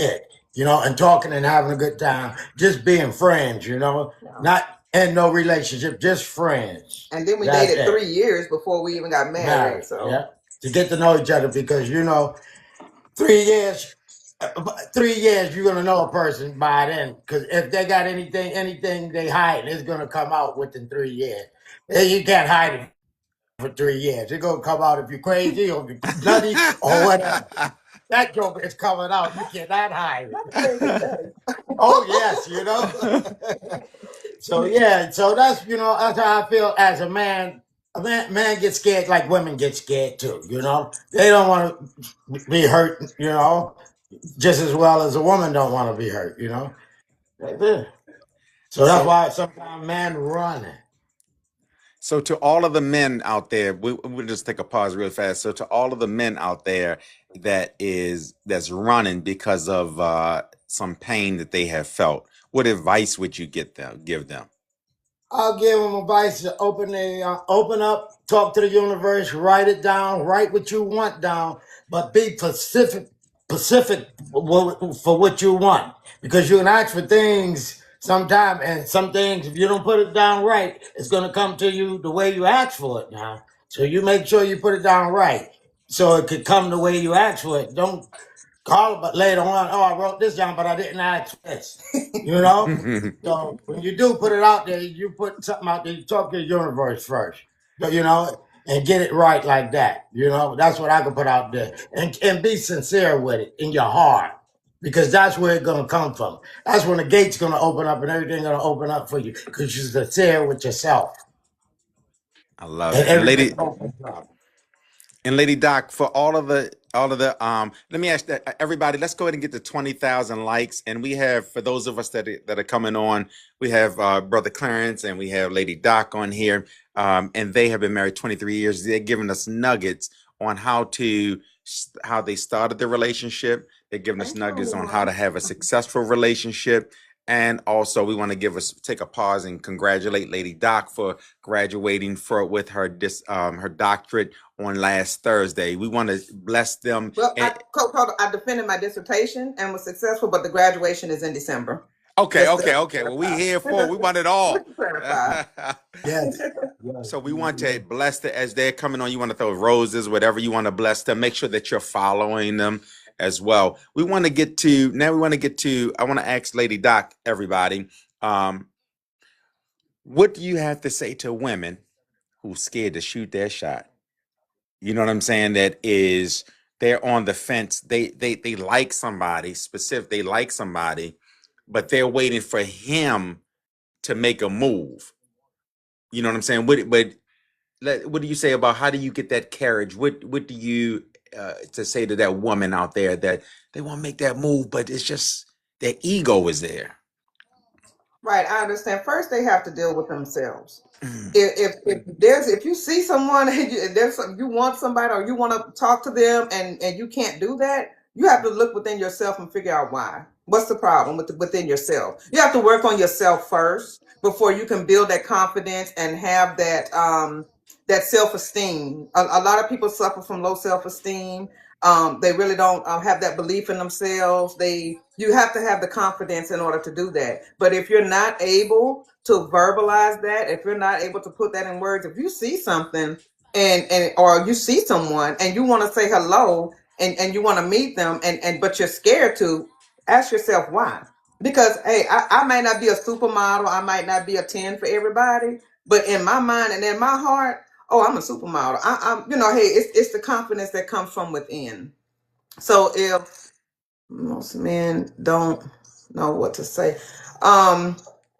it, and talking and having a good time, just being friends, Yeah. not in no relationship, just friends. And then we That's dated it. 3 years before we even got married. Married, So yeah, to get to know each other because 3 years. 3 years, you're gonna know a person by then. Because if they got anything they hide, it's gonna come out within 3 years. You can't hide it for 3 years. It's gonna come out if you're crazy or if you're nutty or whatever. That joke is coming out. You cannot hide not it. crazy nutty. Oh yes, So yeah, so that's how I feel as a man. A man gets scared like women get scared too. They don't want to be hurt. Just as well as a woman don't want to be hurt. That's it. So that's So, why sometimes men run. so to all of the men out there, we'll just take a pause real fast. So to all of the men out there that's running because of some pain that they have felt, what advice would you give them? I'll give them advice to open up, talk to the universe, write it down, write what you want down, but be specific for what you want. Because you can ask for things sometime, and some things, if you don't put it down right, it's going to come to you the way you ask for it now. So you make sure you put it down right, so it could come the way you ask for it. Don't call it, but later on, oh, I wrote this down, but I didn't ask this. So when you do put it out there, you put something out there, you talk to the universe first, and get it right like that. That's what I can put out there. And be sincere with it in your heart. Because that's where it's gonna come from. That's when the gate's gonna open up and everything's gonna open up for you. Because you're sincere with yourself. I love And it. And everything lady opens up. and Lady Doc, for all of the let me ask that everybody, let's go ahead and get to 20,000 likes. And we have, for those of us that are coming on, we have Brother Clarence and we have Lady Doc on here. And they have been married 23 years. They're giving us nuggets on how they started the relationship. They're giving us Thank you, nuggets on how to everyone. have a successful relationship. And also, we want to take a pause and congratulate Lady Doc for graduating with her doctorate on last Thursday. We want to bless them. Well, I defended my dissertation and was successful, but the graduation is in December. Okay, Just to okay, okay. Well, we here for we want it just all. to clarify. Yes. Yes. So we want to bless them as they're coming on. You want to throw roses, whatever you want to bless them. Make sure that you're following them as well. We want to get to now. We want to get to. I want to ask Lady Doc, everybody, um, what do you have to say to women who's scared to shoot their shot? You know what I'm saying? That is, they're on the fence. They like somebody specific. They like somebody, but they're waiting for him to make a move. You know what I'm saying? What do you say about how do you get that courage? What do you to say to that woman out there that they want to make that move, but it's just their ego is there. Right, I understand. First, they have to deal with themselves. If you see someone and you want somebody or you want to talk to them and you can't do that, you have to look within yourself and figure out why. What's the problem within yourself? You have to work on yourself first before you can build that confidence and have that self esteem. A lot of people suffer from low self esteem. They really don't have that belief in themselves. You have to have the confidence in order to do that. But if you're not able to verbalize that, if you're not able to put that in words, if you see something and or you see someone and you want to say hello and you want to meet them and but you're scared to, ask yourself why. Because hey, I might not be a supermodel, I might not be a 10 for everybody, but in my mind and in my heart, oh, I'm a supermodel. I'm hey, it's the confidence that comes from within. So if most men don't know what to say, um,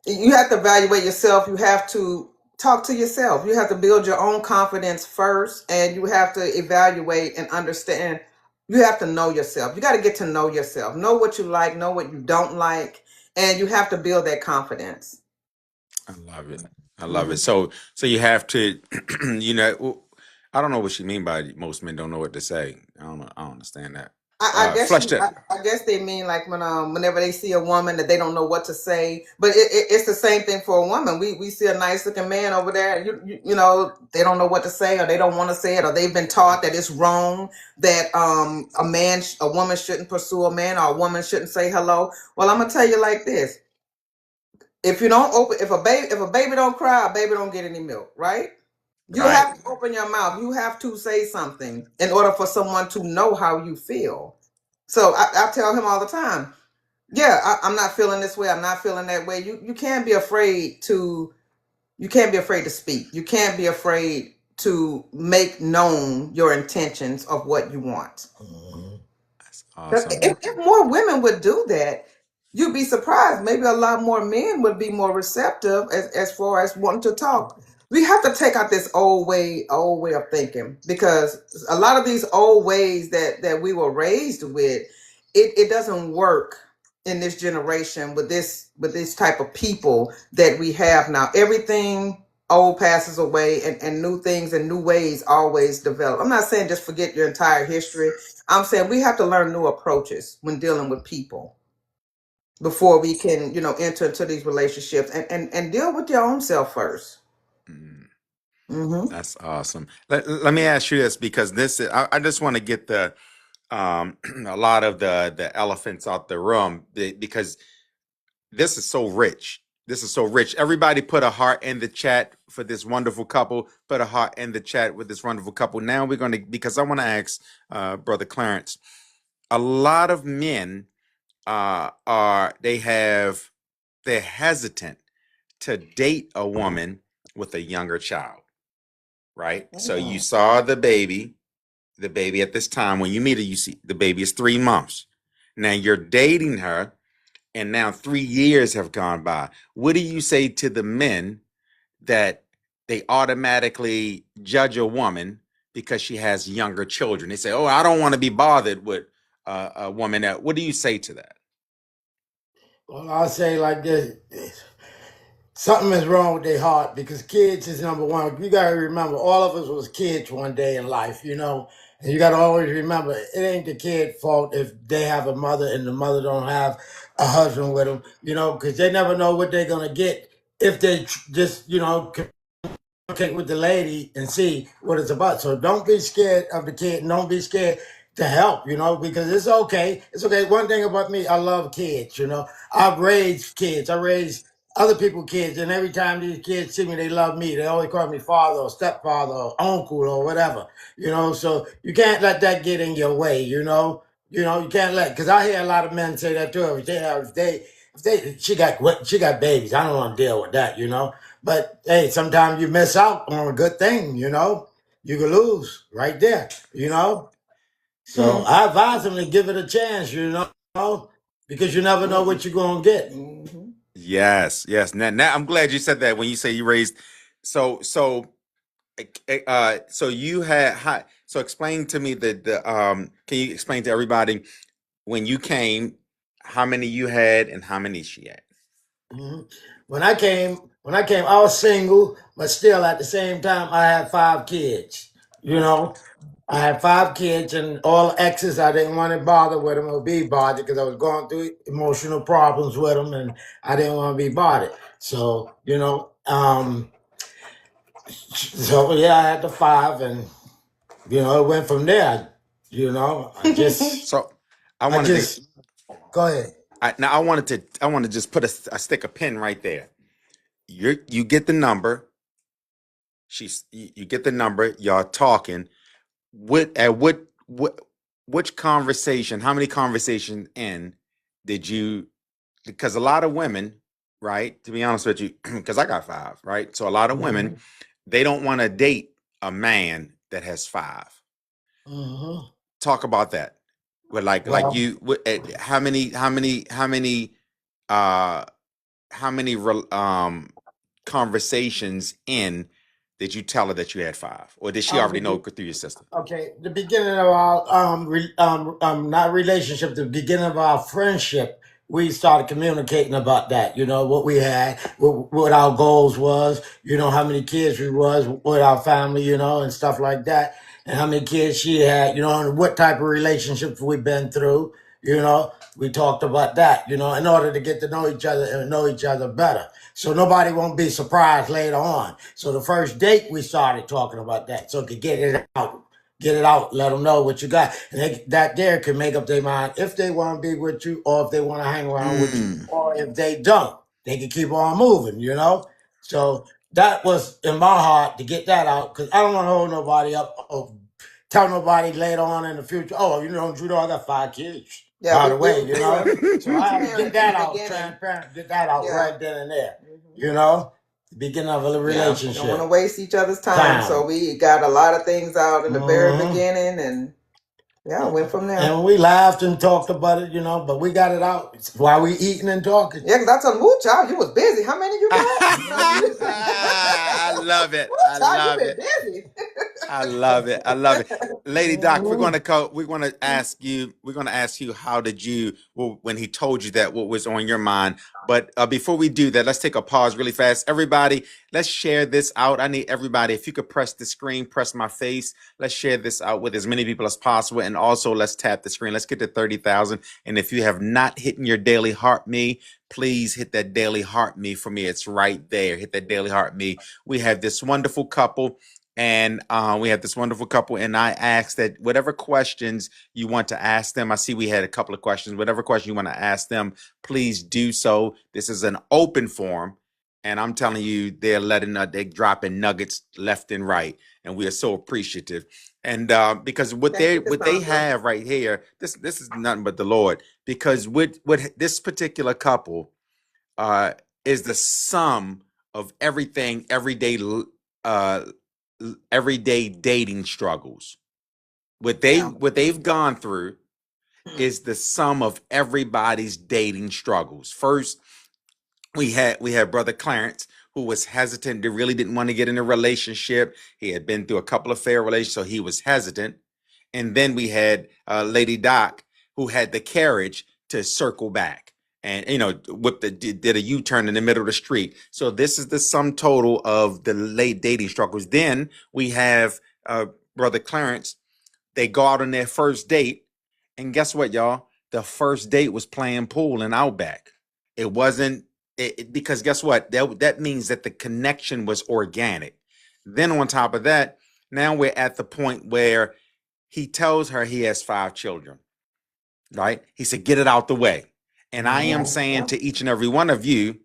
you have to evaluate yourself. You have to talk to yourself. You have to build your own confidence first, and you have to evaluate and understand. You have to know yourself. You got to get to know yourself. Know what you like. Know what you don't like, and you have to build that confidence. I love it. I love it. Mhm. So you have to, you know, I don't know what she mean by most men don't know what to say. I don't know. I don't understand that. I guess flush that. I guess they mean like whenever they see a woman that they don't know what to say. But it's the same thing for a woman. We see a nice looking man over there. You know, they don't know what to say, or they don't want to say it, or they've been taught that it's wrong that a woman shouldn't pursue a man, or a woman shouldn't say hello. Well, I'm gonna tell you like this: if you don't open, if a baby don't cry, a baby don't get any milk, right? You Right. have to open your mouth. You have to say something in order for someone to know how you feel. So I tell him all the time, yeah, I'm not feeling this way. I'm not feeling that way. You can't be afraid to speak. You can't be afraid to make known your intentions of what you want. Mhm. That's 'Cause awesome. if more women would do that, you'd be surprised. Maybe a lot more men would be more receptive as far as wanting to talk. We have to take out this old way of thinking, because a lot of these old ways that we were raised with, it doesn't work in this generation with this type of people that we have now. Everything old passes away, and new things and new ways always develop. I'm not saying just forget your entire history. I'm saying we have to learn new approaches when dealing with people before we can, enter into these relationships, and deal with your own self first. Mm, Hmm. that's awesome. Let me ask you this, because I just want to get the a lot of the elephants out the room, because this is so rich. This is so rich. Everybody put a heart in the chat for this wonderful couple. Put a heart in the chat with this wonderful couple. Now we're going to, because I want to ask Brother Clarence, a lot of men they're hesitant to date a woman with a younger child, right? So you saw the baby at this time. When you meet her, you see the baby is 3 months. Now you're dating her, and now 3 years have gone by. What do you say to the men that they automatically judge a woman because she has younger children? They say, "Oh, I don't want to be bothered with a woman." What do you say to that? Well, I'll say like this. Something is wrong with their heart, because kids is number one. You gotta remember, all of us was kids one day in life, and you gotta always remember, it ain't the kid fault if they have a mother and the mother don't have a husband with them, because they never know what they're gonna get if they just, communicate with the lady and see what it's about. So don't be scared of the kid, and don't be scared to help, because it's okay. It's okay. One thing about me, I love kids, I've raised kids. I raised other people's kids, and every time these kids see me, they love me. They always call me father or stepfather or uncle or whatever, so you can't let that get in your way, you can't because I hear a lot of men say that too. She got babies, I don't want to deal with that, but hey, sometimes you miss out on a good thing, you could lose right there, so I advise them to give it a chance, because you never know what you're gonna get. Mm-hmm. Yes, yes. Now I'm glad you said that when you say you raised. So so you had so explain to me can you explain to everybody when you came, how many you had and how many she had? Mhm. When I came, I was single, but still at the same time, I had 5 kids. I had 5 kids, and all exes. I didn't want to bother with them or be bothered, because I was going through emotional problems with them, and I didn't want to be bothered. So so yeah, I had the 5, and it went from there. I just, So I I wanted just go ahead. I want to just put a stick a pin right there. You get the number. You get the number. Y'all talking. Which conversation? How many conversations in did you? Because a lot of women, right? To be honest with you, because I got 5, right? So a lot of women, they don't want to date a man that has 5. Hmm. Talk about that. But like Well, you, uh how many conversations in did you tell her that you had 5, or did she already know through your sister? okay, the beginning of our not relationship, the beginning of our friendship, we started communicating about that. What we had, what our goals was. How many kids we was with our family. And stuff like that. and how many kids she had, and what type of relationships we've been through. We talked about that, in order to get to know each other and know each other better. So nobody won't be surprised later on. So the first date, we started talking about that. So to get it out. Get it out, let them know what you got. And that there can make up their mind if they want to be with you or if they want to hang around with you. Mm. Or if they don't, they can keep on moving, So that was in my heart to get that out because I don't want to hold nobody up or tell nobody later on in the future, oh, Judo, I got 5 kids. Yeah, By we, the way, we were So I had to transparent get in that the out, beginning. transparent, get that out Yeah. right then and there. Mhm. The beginning of a Yeah, we don't want to relationship. waste each other's time. So Time. we got a lot of things out in the very Mhm. beginning, and yeah, went from there. And we laughed and talked about it, but we got it out while we eating and talking. Yeah, because I told him, woo, child, you was busy. How many you got? I love it. Woo, I child, you love been it. busy. I love it. I love it. Lady Doc, we're Mhm. going to go. We're going to ask you how did you, when he told you that, what was on your mind. But before we do that, let's take a pause really fast. Everybody, let's share this out. I need everybody, if you could press the screen, press my face. Let's share this out with as many people as possible. And also let's tap the screen. Let's get to 30,000. And if you have not hit your daily heart me, please hit that daily heart me for me. It's right there. Hit that daily heart me. We have this wonderful couple. And we have this wonderful couple, and I asked that whatever questions you want to ask them. I see we had a couple of questions. Whatever question you want to ask them, please do so. This is an open forum, and I'm telling you, they're dropping nuggets left and right, and we are so appreciative. And because what Thank you, they Cassandra. have right here, this is nothing but the Lord. Because what this particular couple is the sum of everything, everyday dating struggles. What they've gone through is the sum of everybody's dating struggles. First, we had brother Clarence, who was hesitant, really didn't want to get in a relationship. He had been through a couple of fair relationships, so he was hesitant. And then we had Lady Doc, who had the courage to circle back and did a U-turn in the middle of the street. So this is the sum total of the late dating struggles. Then we have brother Clarence. They go out on their first date, and guess what, y'all? The first date was playing pool in Outback. It wasn't because guess what? That means that the connection was organic. Then on top of that, now we're at the point where he tells her he has 5 children, right? He said, get it out the way. And I am saying to each and every one of you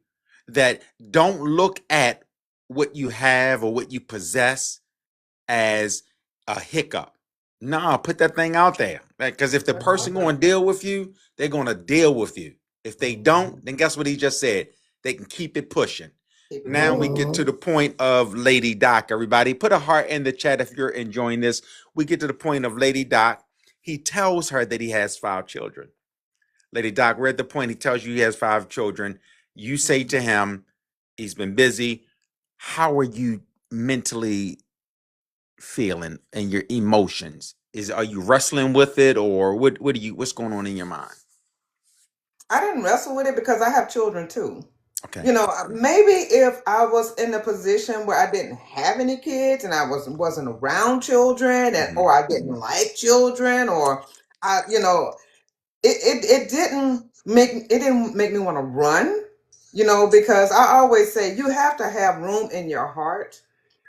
that don't look at what you have or what you possess as a hiccup. No, put that thing out there. Because if the person going to deal with you, they're going to deal with you. If they don't, then guess what he just said? They can keep it pushing. Now we get to the point of Lady Doc, everybody. Put a heart in the chat if you're enjoying this. We get to the point of Lady Doc. He tells her that he has 5 children. Lady Doc, we're at the point he tells you he has 5 children. You say to him, he's been busy. How are you mentally feeling and your emotions? Are you wrestling with it, or what's going on in your mind? I didn't wrestle with it because I have children too. Okay. Maybe if I was in a position where I didn't have any kids and I wasn't around children or I didn't like children or it didn't make me want to run, because I always say you have to have room in your heart.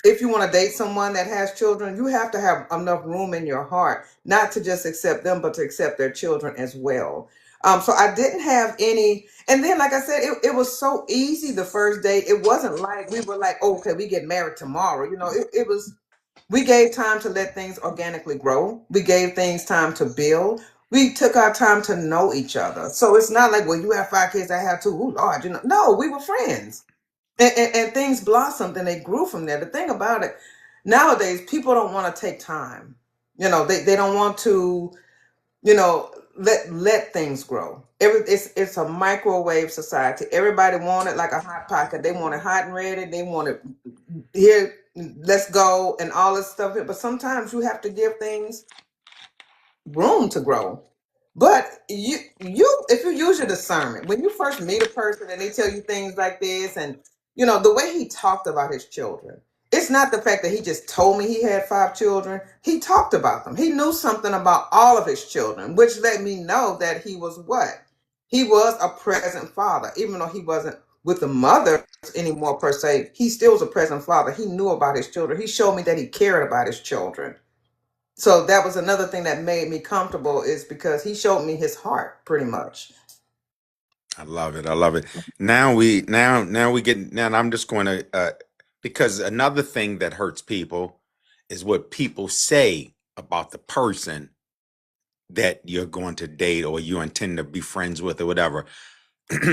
If you want to date someone that has children, you have to have enough room in your heart, not to just accept them, but to accept their children as well. So I didn't have any. And then, like I said, it was so easy the first date. It wasn't like we were like, oh, okay, we get married tomorrow. It was, we gave time to let things organically grow. We gave things time to build. We took our time to know each other. So it's not like, well, you have 5 kids, I have 2. Ooh, Lord, no, we were friends. And things blossomed and they grew from there. The thing about it, nowadays, people don't want to take time. They don't want to, let things grow. It's a microwave society. Everybody want it like a hot pocket. They want it hot and ready. They want it here, let's go, and all this stuff. But sometimes you have to give things room to grow. But you if you use your discernment, when you first meet a person and they tell you things like this, and the way he talked about his children, it's not the fact that he just told me he had 5 children. He talked about them. He knew something about all of his children, which let me know that he was what? He was a present father, even though he wasn't with the mother anymore per se. He still was a present father. He knew about his children. He showed me that he cared about his children. So that was another thing that made me comfortable, is because he showed me his heart pretty much. I love it. I love it. Now we get now. I'm just going to because another thing that hurts people is what people say about the person that you're going to date or you intend to be friends with or whatever.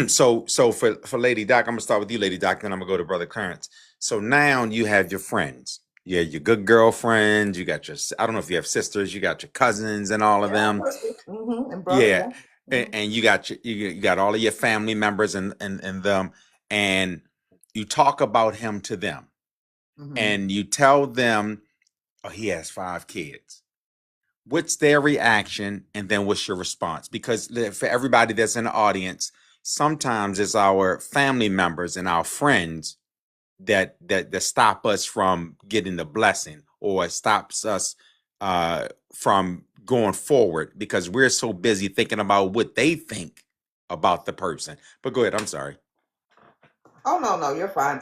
So for Lady Doc, I'm gonna start with you, Lady Doc, then I'm gonna go to Brother Clarence. So now you have your friends. Yeah, your good girlfriends. You got your. I don't know if you have sisters. You got your cousins and all of Yeah, them. and brother, Yeah, yeah. and you got you got all of your family members and them, and you talk about him to them, Mhm. and you tell them, oh, he has 5 kids. What's their reaction, and then what's your response? Because for everybody that's in the audience, sometimes it's our family members and our friends that stop us from getting the blessing, or stops us from going forward because we're so busy thinking about what they think about the person. But go ahead. I'm sorry. Oh no, you're fine.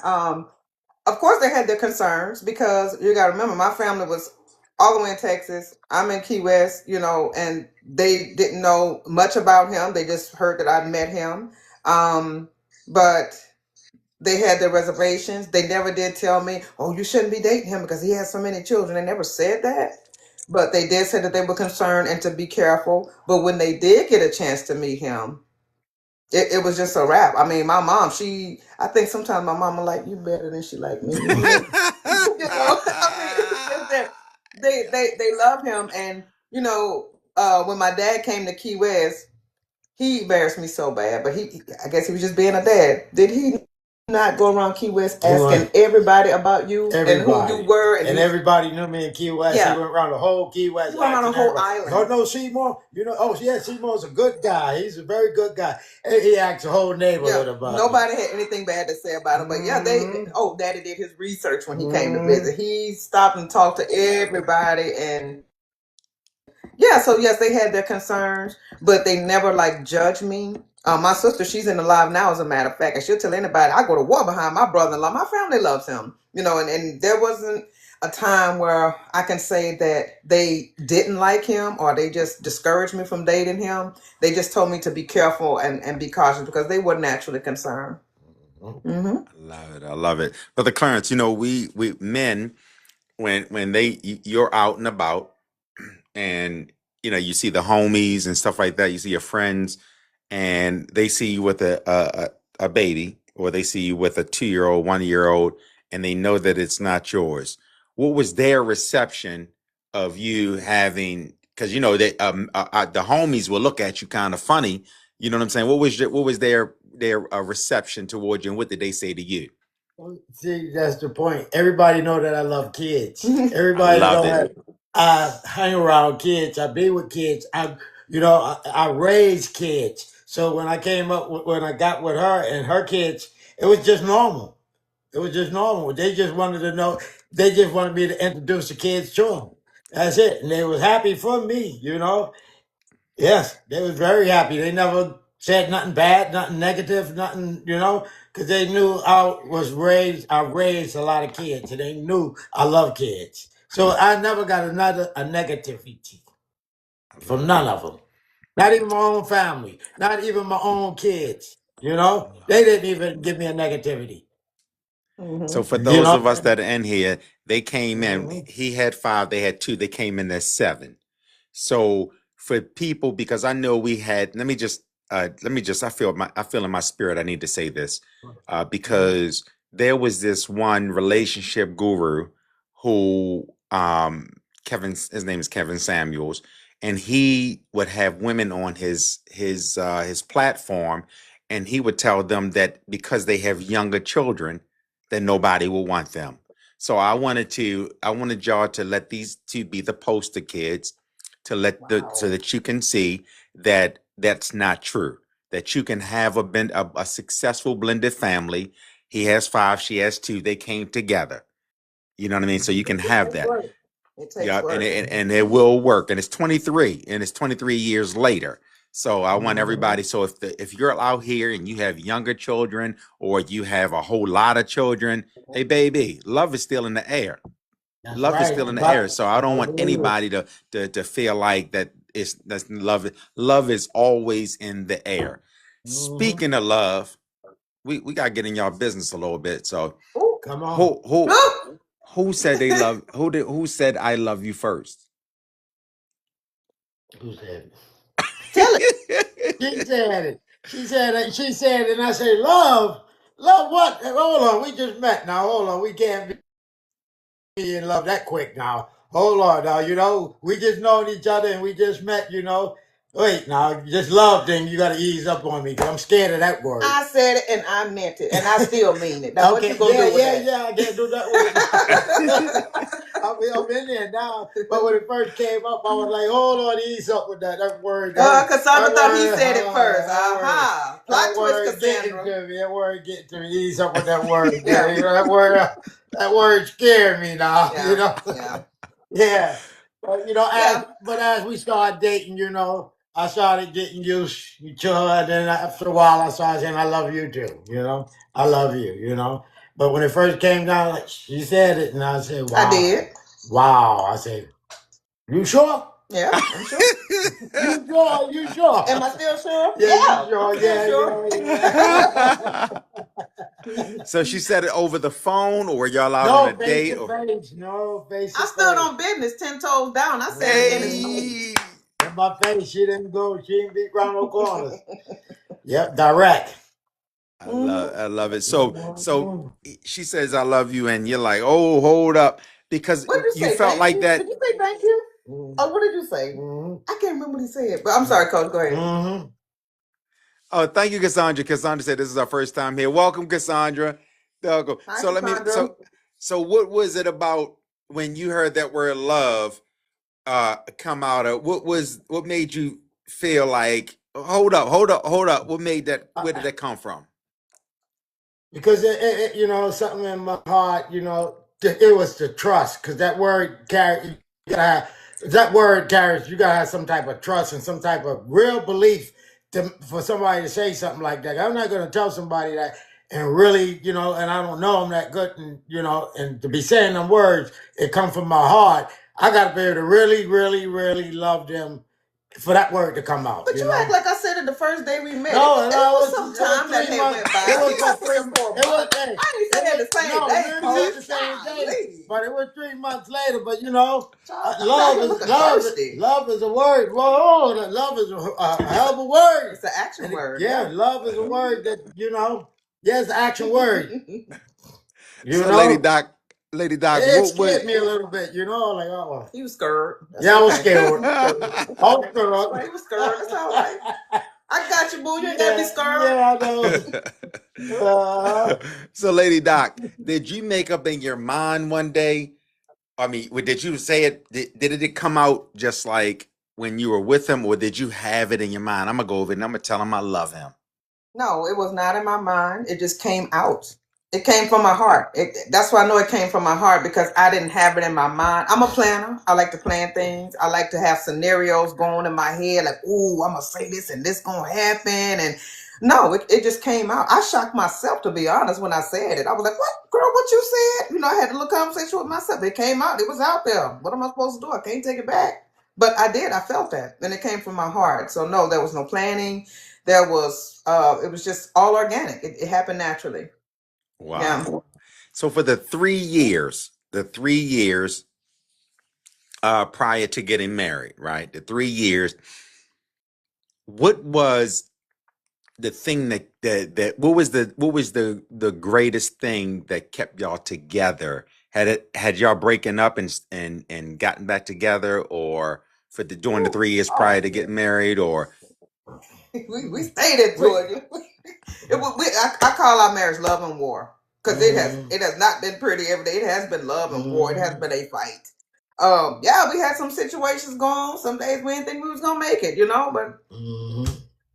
Of course they had their concerns, because you got to remember my family was all the way in Texas. I'm in Key West, and they didn't know much about him. They just heard that I met him. But they had their reservations. They never did tell me, "Oh, you shouldn't be dating him because he has so many children." They never said that. But they did say that they were concerned and to be careful. But when they did get a chance to meet him, it was just a wrap. I mean, my mom, I think sometimes my mama like you better than she like me. I mean, it's just that they love him. And, when my dad came to Key West, he embarrassed me so bad, but I guess he was just being a dad. Did he not go around Key West He asking went everybody about you and who you everybody, were? and everybody knew me in Key West. He Yeah, went around the whole Key West he went around the asking whole everybody. Oh island. no, Seymour. Oh yeah, Seymour's a good guy. He's a very good guy. And he asked the whole neighborhood Yeah, about me. nobody had anything bad to say about him. But yeah, Daddy did his research when he came to visit. He stopped and talked to everybody, and yeah, so yes, they had their concerns, but they never like judge me. My sister, she's in the live now, as a matter of fact, and she'll tell anybody, I go to war behind my brother-in-law. My family loves him, and there wasn't a time where I can say that they didn't like him or they just discouraged me from dating him. They just told me to be careful and be cautious, because they were naturally concerned. Mm-hmm. I love it. I love it. Brother Clarence, we men, when you're out and about, and you see the homies and stuff like that, you see your friends, and they see you with a baby, or they see you with a 2-year-old, 1-year-old, and they know that it's not yours. What was their reception of you having? Because they the homies will look at you kind of funny. You know what I'm saying? What was their reception towards you, and what did they say to you? Well, see, that's the point. Everybody know that I love kids. I Everybody love know it. that I hang around kids. I be with kids. I raise kids. So when I when I got with her and her kids, it was just normal. It was just normal. They just wanted to know. They just wanted me to introduce the kids to them. That's it. And they was happy for me. Yes, they was very happy. They never said nothing bad, nothing negative, nothing, because they knew I raised a lot of kids, and they knew I love kids. So I never got a negativity from none of them. Not even my own family, not even my own kids. They didn't even give me a negativity. So for You those know. of us that are in here, they came in. Mhm. He had 5, they had 2, they came in as 7. So for people, because I know we had, I feel in my spirit, I need to say this, because there was this one relationship guru who, his name is Kevin Samuels, and he would have women on his platform, and he would tell them that because they have younger children, that nobody will want them. So I wanted y'all to let these two be the poster kids, to so Wow. that you can see that that's not true. That you can have a successful blended family. He has 5, she has 2. They came together. You know what I mean? So you can It have takes that. work. It takes Yeah, work. and it will work. And it's 23, and it's 23 years later. So I want Mhm. everybody. So if you're out here and you have younger children or you have a whole lot of children, hey baby, love is still in the air. That's Love is right. still in the air. So I don't want Hallelujah. anybody to feel like that's love. Love is always in the air. Mhm. Speaking of love, we gotta get in y'all business a little bit. So Ooh. Come on. who said they love who said I love you first? Who said it? Tell it. She said it. She said it. She said it. And I said, love. Love what? Hold on. We just met now. Hold on. We can't be in love that quick now. Hold on now. You know, we just known each other and we just met, you know. Wait now. Just love thing. You got to ease up on me because I'm scared of that word. I said it and I meant it, and I still mean it. Now, what you gonna do with that? Yeah. I can't do that with I'm in there now. But when it first came up, I was like, hold on, ease up with that word. Cassandra thought he said it first. Plot That twist, word getting Cassandra. to me. That word getting to me. Ease up with that word. Yeah. You know, that word scared me now. Yeah, You know. yeah. Yeah. But you know, Yeah. as we started dating, you know, I started getting used to her. And then after a while, I started saying, "I love you too." You know, I love you. You know. But when it first came down, like, she said it, and I said, "Wow." I did. Wow. I said, "You sure? Yeah, I'm sure. You sure? You sure?" Am I still sure? Yeah, Yeah, you sure? I'm still Yeah. So she said it over the phone, or y'all out No, on a face date? to Or face. No, face to I face. stood on business 10 toes down. I said it in his face. hey, In my face. She didn't go. She didn't beat around no corners. Yep, direct. I love it. So she says I love you, and you're like, oh, hold up, because What did you you say? felt Thank like you? that. Did you say thank you? Oh, what did you say? I can't remember what he said. But I'm sorry, Coach. Go ahead. Mm-hmm. Oh, thank you, Cassandra. Cassandra said this is our first time here. Welcome, Cassandra. Welcome. Hi, So Cassandra. so what was it about when you heard that word love come out of? What made you feel like hold up? What made that? Where did that come from? Because you know, something in my heart, you know, it was the trust. Because that word carries, you gotta have, that word carries, you gotta have some type of trust and some type of real belief for somebody to say something like that. I'm not gonna tell somebody that and really, you know, and I don't know them that good, and you know, and to be saying them words, it come from my heart. I gotta be able to really, really, really love them for that word to come out. But you know? act like I said it the first day we met. No, it no, was some time that 3 had months. went by. It was You got about 3 3 or 4 It was, months. hey, I ain't say that the same no, day, literally Coach. the same day. Golly. But it was 3 months later. But you know, Child, I'm out love here is looking love. thirsty. Love is a word. Whoa, that love is a hell of a word. It's an action And word. yeah, love is a word that you know. Yeah, it's an action word. You So, know, Lady Doc, it what was? scared me a little bit. You know, like oh, He was scared. That's yeah, I was okay. scared. I was That's all right. He was scared. That's all right. I got you, boo. You ain't gotta be scared. Yeah, I know. So, Lady Doc, did you make up in your mind one day? I mean, did you say it? Did it come out just like when you were with him, or did you have it in your mind? I'm gonna go over it and I'm gonna tell him I love him. No, it was not in my mind. It just came out. It came from my heart. That's why I know it came from my heart because I didn't have it in my mind. I'm a planner. I like to plan things. I like to have scenarios going in my head, like, "Ooh, I'm gonna say this and this gonna happen." And no, it just came out. I shocked myself, to be honest, when I said it. I was like, "What, girl? What you said?" You know, I had a little conversation with myself. It came out. It was out there. What am I supposed to do? I can't take it back. But I did. I felt that, and it came from my heart. So no, there was no planning. There was it was just all organic. It happened naturally. Wow. Yeah. So for the 3 years, prior to getting married, right? The 3 years, what was the thing that what was the greatest thing that kept y'all together? Had y'all breaking up and gotten back together, or during the 3 years prior to getting married, or we stayed in Georgia. I call our marriage love and war because it has not been pretty every day. It has been love and war. It has been a fight. Yeah, we had some situations going on. Some days we didn't think we was gonna make it, you know, but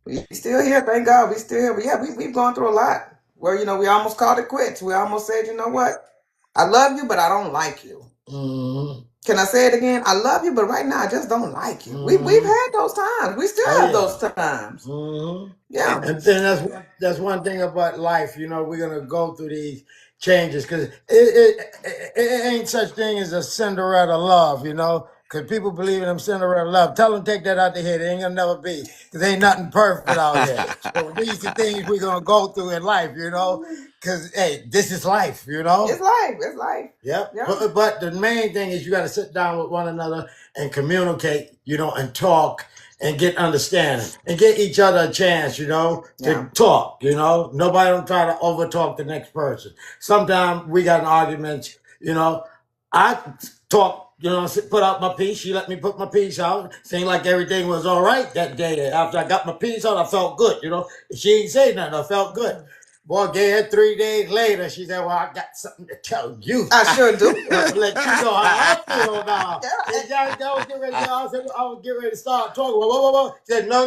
we still here. Thank God, we still here. But yeah, we've gone through a lot. Where you know we almost called it quits. We almost said, you know what, I love you, but I don't like you. Mm-hmm. Can I say it again? I love you, but right now I just don't like you. We've Mm-hmm. had those times. We still Oh have yeah. those times. Mm-hmm. Yeah. And then that's one thing about life. You know, we're gonna go through these changes because it ain't such thing as a Cinderella love. You know, because people believe in them Cinderella love. Tell them take that out their head. It ain't gonna never be because ain't nothing perfect out here. So these are things we're gonna go through in life. You know, because hey, this is life. You know. It's life. It's life. Yep. Yeah. But the main thing is you got to sit down with one another and communicate, you know, and talk and get understanding and get each other a chance, you know, to Yeah. talk, you know. Nobody don't try to over talk the next person. Sometimes we got in arguments, you know. I talk, you know, put out my piece. She let me put my piece out. Seemed like everything was all right that day. After I got my piece out, I felt good, you know. She ain't say nothing. I felt good. Boy, get her 3 days later. She said, "Well, I got something to tell you." I sure do. To let you know how I feel now. Yeah. And I was getting ready, I said, I was getting ready to start talking. Whoa. She said, no.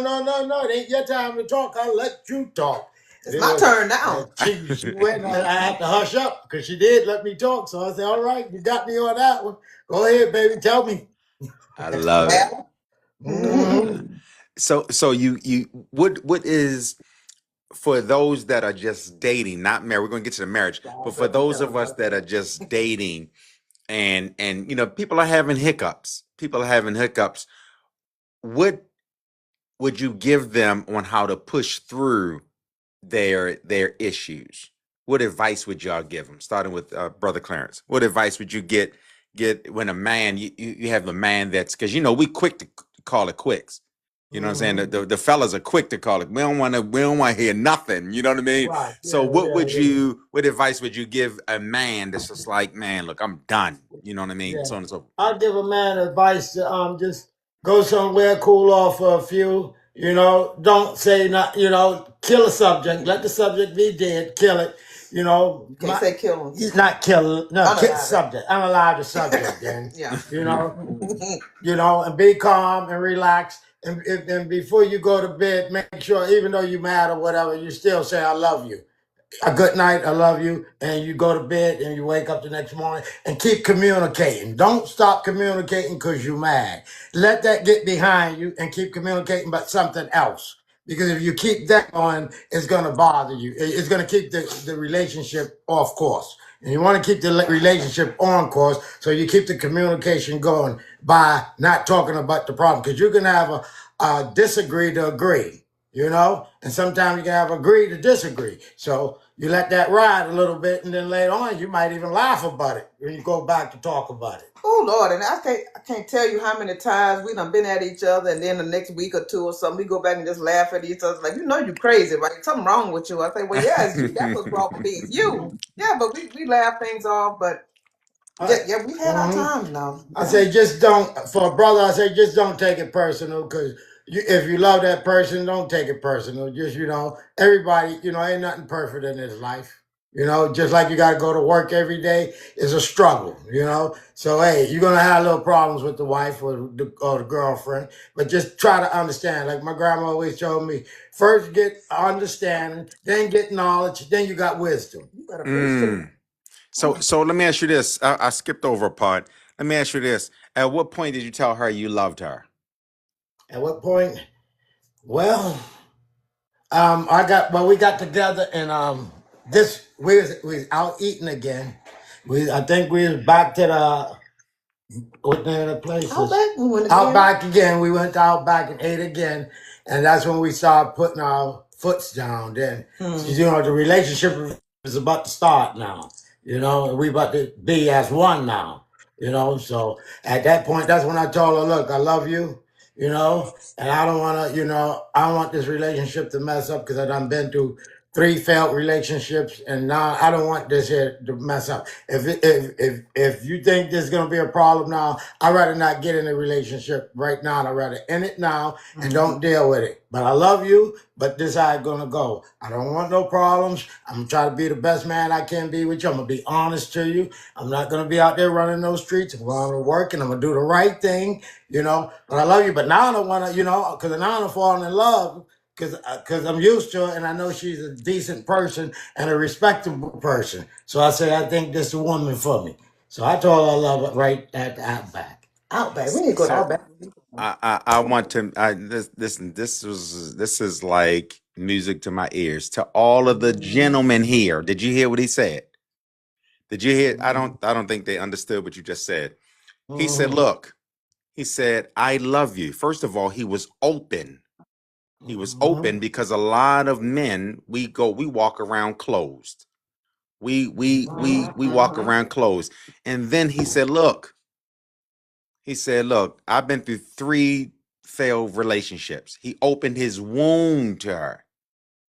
It ain't your time to talk. I'll let you talk. It's my turn now. She went and I had to hush up because she did let me talk. So I said, all right, you got me on that one. Go ahead, baby. Tell me. I love it. Mhm. So you what is, for those that are just dating, not married, we're going to get to the marriage, but for those of us that are just dating and you know, people are having hiccups. What would you give them on how to push through their issues? What advice would y'all give them? Starting with Brother Clarence. What advice would you get when a man, you have a man that's, because you know we quick to call it quits. You know what I'm saying? The fellas are quick to call it. We don't want to hear nothing. You know what I mean? Right. So Yeah, what advice would you give a man that's just like, man, look, I'm done. You know what I mean? Yeah. So on and so forth. I'll give a man advice to just go somewhere, cool off for a few. You know, don't say not. You know, kill a subject. Let the subject be dead. Kill it. You know, Can't say kill him. he's not killing. No, kill Unalive it. subject. Unalive the subject. Then Yeah. you know, and be calm and relax. And before you go to bed, make sure, even though you're mad or whatever, you still say I love you. A good night, I love you, and you go to bed and you wake up the next morning and keep communicating. Don't stop communicating because you're mad. Let that get behind you and keep communicating about something else. Because if you keep that going, it's going to bother you. It's going to keep the relationship off course. And you want to keep the relationship on course, so you keep the communication going by not talking about the problem. Because you can have a disagree to agree, you know? And sometimes you can have agree to disagree. So you let that ride a little bit, and then later on, you might even laugh about it when you go back to talk about it. Oh Lord, and I can't tell you how many times we done been at each other, and then the next week or two or something, we go back and just laugh at each other like, you know, you crazy, right? Something wrong with you. I say, well, yeah, it's you. That's what's wrong with me. It's you. Yeah, but we laugh things off, but yeah, we've had our times now. I say just don't, for a brother, I say just don't take it personal, because if you love that person, don't take it personal. Just, you know, everybody, you know, ain't nothing perfect in this life. You know, just like you got to go to work every day is a struggle, you know. So, hey, you're going to have little problems with the wife or the girlfriend, but just try to understand. Like my grandma always told me, first get understanding, then get knowledge, then you got wisdom. You better preach to So let me ask you this. I skipped over a part. Let me ask you this. At what point did you tell her you loved her? At what point? Well, we got together and we was out eating again. I think we was back to what name of the place is? Outback. We went again. Outback again. We went to Outback and ate again, and that's when we started putting our foots down. Then you know the relationship is about to start now. You know, and we about to be as one now. You know, so at that point, that's when I told her, "Look, I love you. You know, and I don't want to. You know, I don't want this relationship to mess up because I done been through 3 failed relationships, and now I don't want this here to mess up. If you think there's gonna be a problem now, I'd rather not get in a relationship right now. I'd rather end it now and don't deal with it. But I love you, but this how it's gonna go. I don't want no problems. I'm gonna try to be the best man I can be with you. I'm gonna be honest to you. I'm not gonna be out there running those streets. I'm going to work and I'm gonna do the right thing, you know. But I love you. But now I don't wanna, you know, because now I'm falling in love. because I'm used to her, and I know she's a decent person and a respectable person. So I said, I think this is a woman for me. So I told her I love her right at the Outback. Outback. We need to go to So Outback. I want to this is like music to my ears. To all of the gentlemen here, did you hear what he said? Did you hear? I don't think they understood what you just said. He said, Mhm. look, he said, I love you. First of all, he was open. He was open because a lot of men, we walk around closed. We walk Mhm. around closed. And then he said, look, I've been through 3 failed relationships. He opened his wound to her.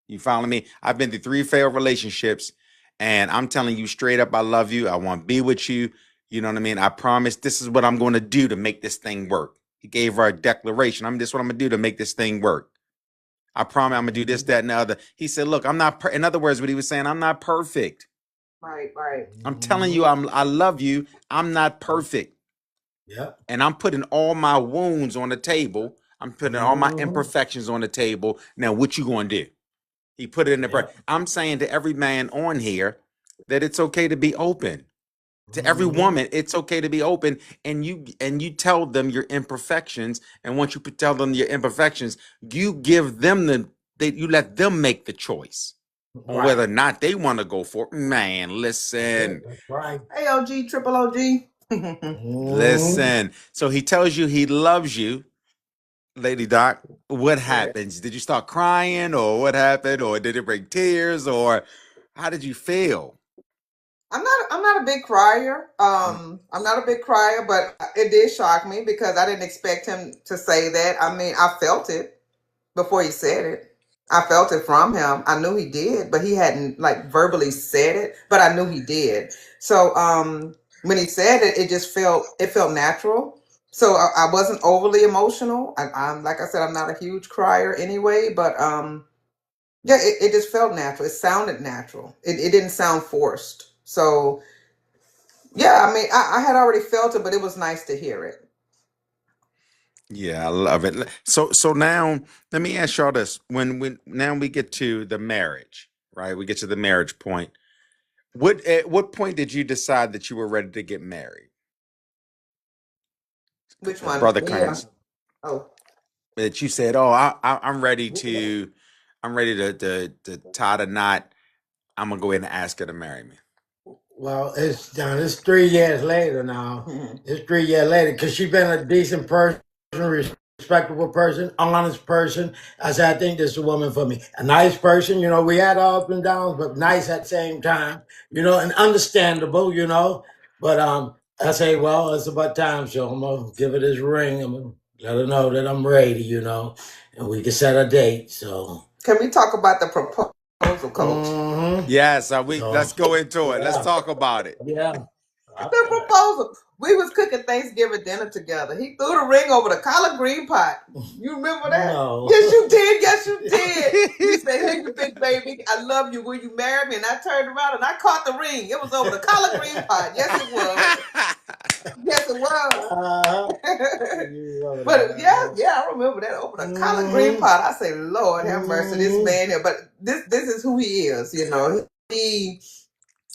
You follow me? I've been through 3 failed relationships, and I'm telling you straight up, I love you. I want to be with you. You know what I mean? I promise this is what I'm going to do to make this thing work. He gave her a declaration. This is what I'm going to do to make this thing work. I promise I'm going to do this, that, and the other. He said, look, I'm not, in other words, what he was saying, I'm not perfect. Right, right. I'm telling you, I love you. I'm not perfect. Yep. And I'm putting all my wounds on the table. I'm putting all my imperfections on the table. Now, what you going to do? He put it in the bread. I'm saying to every man on here that it's okay to be open. To every woman, it's okay to be open, and you tell them your imperfections. And once you tell them your imperfections, you give them you let them make the choice on Right. whether or not they want to go for it. Man, listen. That's right. Hey, OG, triple OG. Listen. So he tells you he loves you, Lady Doc. What happens? Did you start crying, or what happened, or did it bring tears, or how did you feel? I'm not a big crier. I'm not a big crier, but it did shock me because I didn't expect him to say that. I mean, I felt it before he said it. I felt it from him. I knew he did, but he hadn't like verbally said it, but I knew he did. So when he said it, it felt natural. So I wasn't overly emotional. I'm like I said, I'm not a huge crier anyway, but yeah, it just felt natural. It sounded natural. It didn't sound forced. So yeah, I mean, I had already felt it, but it was nice to hear it. Yeah, I love it. So now let me ask y'all this. When now we get to the marriage, right? We get to the marriage point. At what point did you decide that you were ready to get married? Which one? Brother Yeah. Clarence, Oh. that you said, "Oh, I'm ready to tie the knot. I'm gonna go ahead and ask her to marry me." Well, it's 3 years later now. It's 3 years later because she's been a decent person, respectable person, honest person. I said, I think this is a woman for me. A nice person, we had our ups and downs, but nice at the same time, and understandable, But I say, well, it's about time, so I'm gonna give her this ring. I'm gonna let her know that I'm ready, and we can set a date. So Can we talk about the proposal, coach? Yes, So let's go into it. Let's yeah, talk about it. yeah. The proposal. We was cooking Thanksgiving dinner together. He threw the ring over the collard green pot. You remember that? No. Yes, you did. Yes, you did. He said, "Here, you big baby. I love you. Will you marry me?" And I turned around and I caught the ring. It was over the collard green pot. Yes, it was. Yes, it was. But yeah, I remember that over the collard green pot. I say, Lord have mercy, this man here. But this is who he is.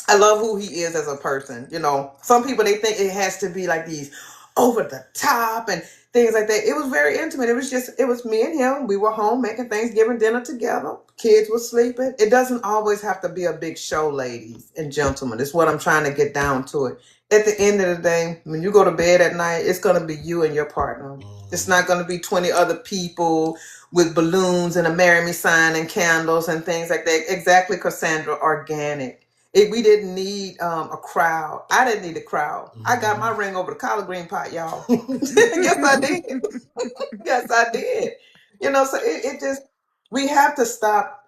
I love who he is as a person. Some people they think it has to be like these over the top and things like that. It was very intimate. It was me and him. We were home making Thanksgiving dinner together. Kids were sleeping. It doesn't always have to be a big show, ladies and gentlemen. It's what I'm trying to get down to it. At the end of the day, when you go to bed at night, it's going to be you and your partner. It's not going to be 20 other people with balloons and a marry me sign and candles and things like that. Exactly, Cassandra, organic. We didn't need a crowd. I didn't need a crowd. I got my ring over the collard green pot, y'all. Yes, I did. Yes, I did. So it just, we have to stop.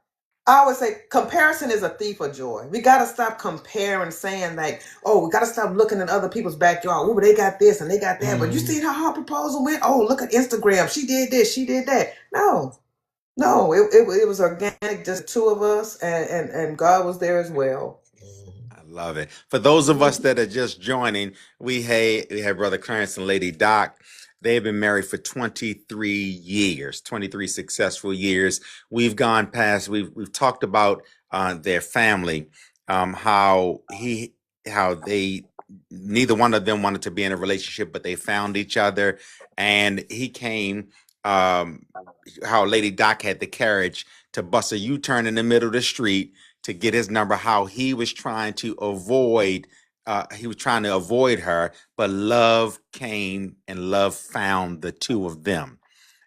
I always say comparison is a thief of joy. We got to stop comparing, saying like, oh, we got to stop looking in other people's backyard. Oh, they got this and they got that. But you see how her proposal went? Oh, look at Instagram. She did this. She did that. No, it was organic, just two of us, and God was there as well. I love it. For those of us that are just joining, we have Brother Clarence and Lady Doc. They've been married for 23 years, 23 successful years. We've gone past, we've talked about their family, how they neither one of them wanted to be in a relationship, but they found each other, and he came. Um, how Lady Doc had the courage to bust a U-turn in the middle of the street to get his number. How he was trying to avoid. He was trying to avoid her, but love came and love found the two of them.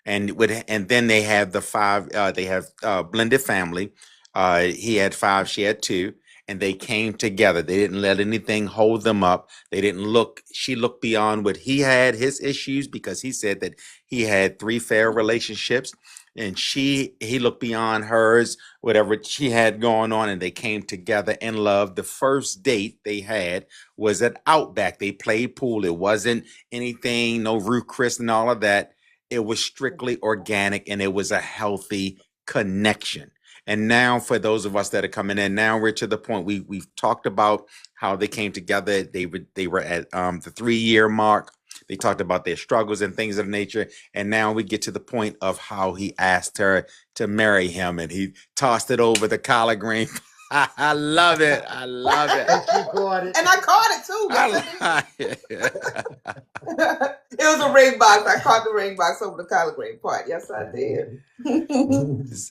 And then they have the five. They have blended family. He had five, she had two, and they came together. They didn't let anything hold them up. They didn't look. She looked beyond what he had, his issues, because he said that he had three failed relationships, and he looked beyond hers, whatever she had going on, and they came together in love. The first date they had was at Outback. They played pool. It wasn't anything, no Ruth Chris and all of that. It was strictly organic, and it was a healthy connection. And now, for those of us that are coming in, now we're to the point we've talked about how they came together. They were at the 3-year mark. They talked about their struggles and things of the nature. And now we get to the point of how he asked her to marry him, and he tossed it over the collard green. I love it. I love it. And she caught it. And I caught it too. I Yes, I love it. did. It was a ring box. I caught the ring box over the collard green part. Yes, I did.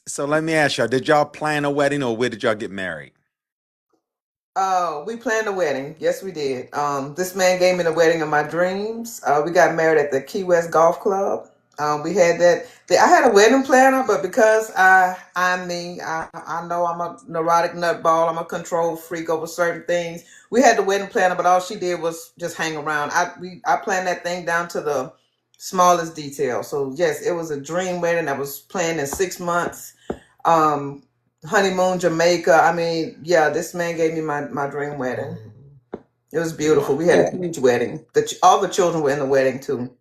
So let me ask y'all, did y'all plan a wedding, or where did y'all get married? We planned a wedding. Yes, we did. This man gave me the wedding of my dreams. We got married at the Key West Golf Club. We had that. I had a wedding planner, but because I'm me, I know I'm a neurotic nutball. I'm a control freak over certain things. We had the wedding planner, but all she did was just hang around. I planned that thing down to the smallest detail. So yes, it was a dream wedding that was planned in 6 months. Honeymoon, Jamaica. I mean, yeah, this man gave me my dream wedding. It was beautiful. We had a huge wedding. All the children were in the wedding too.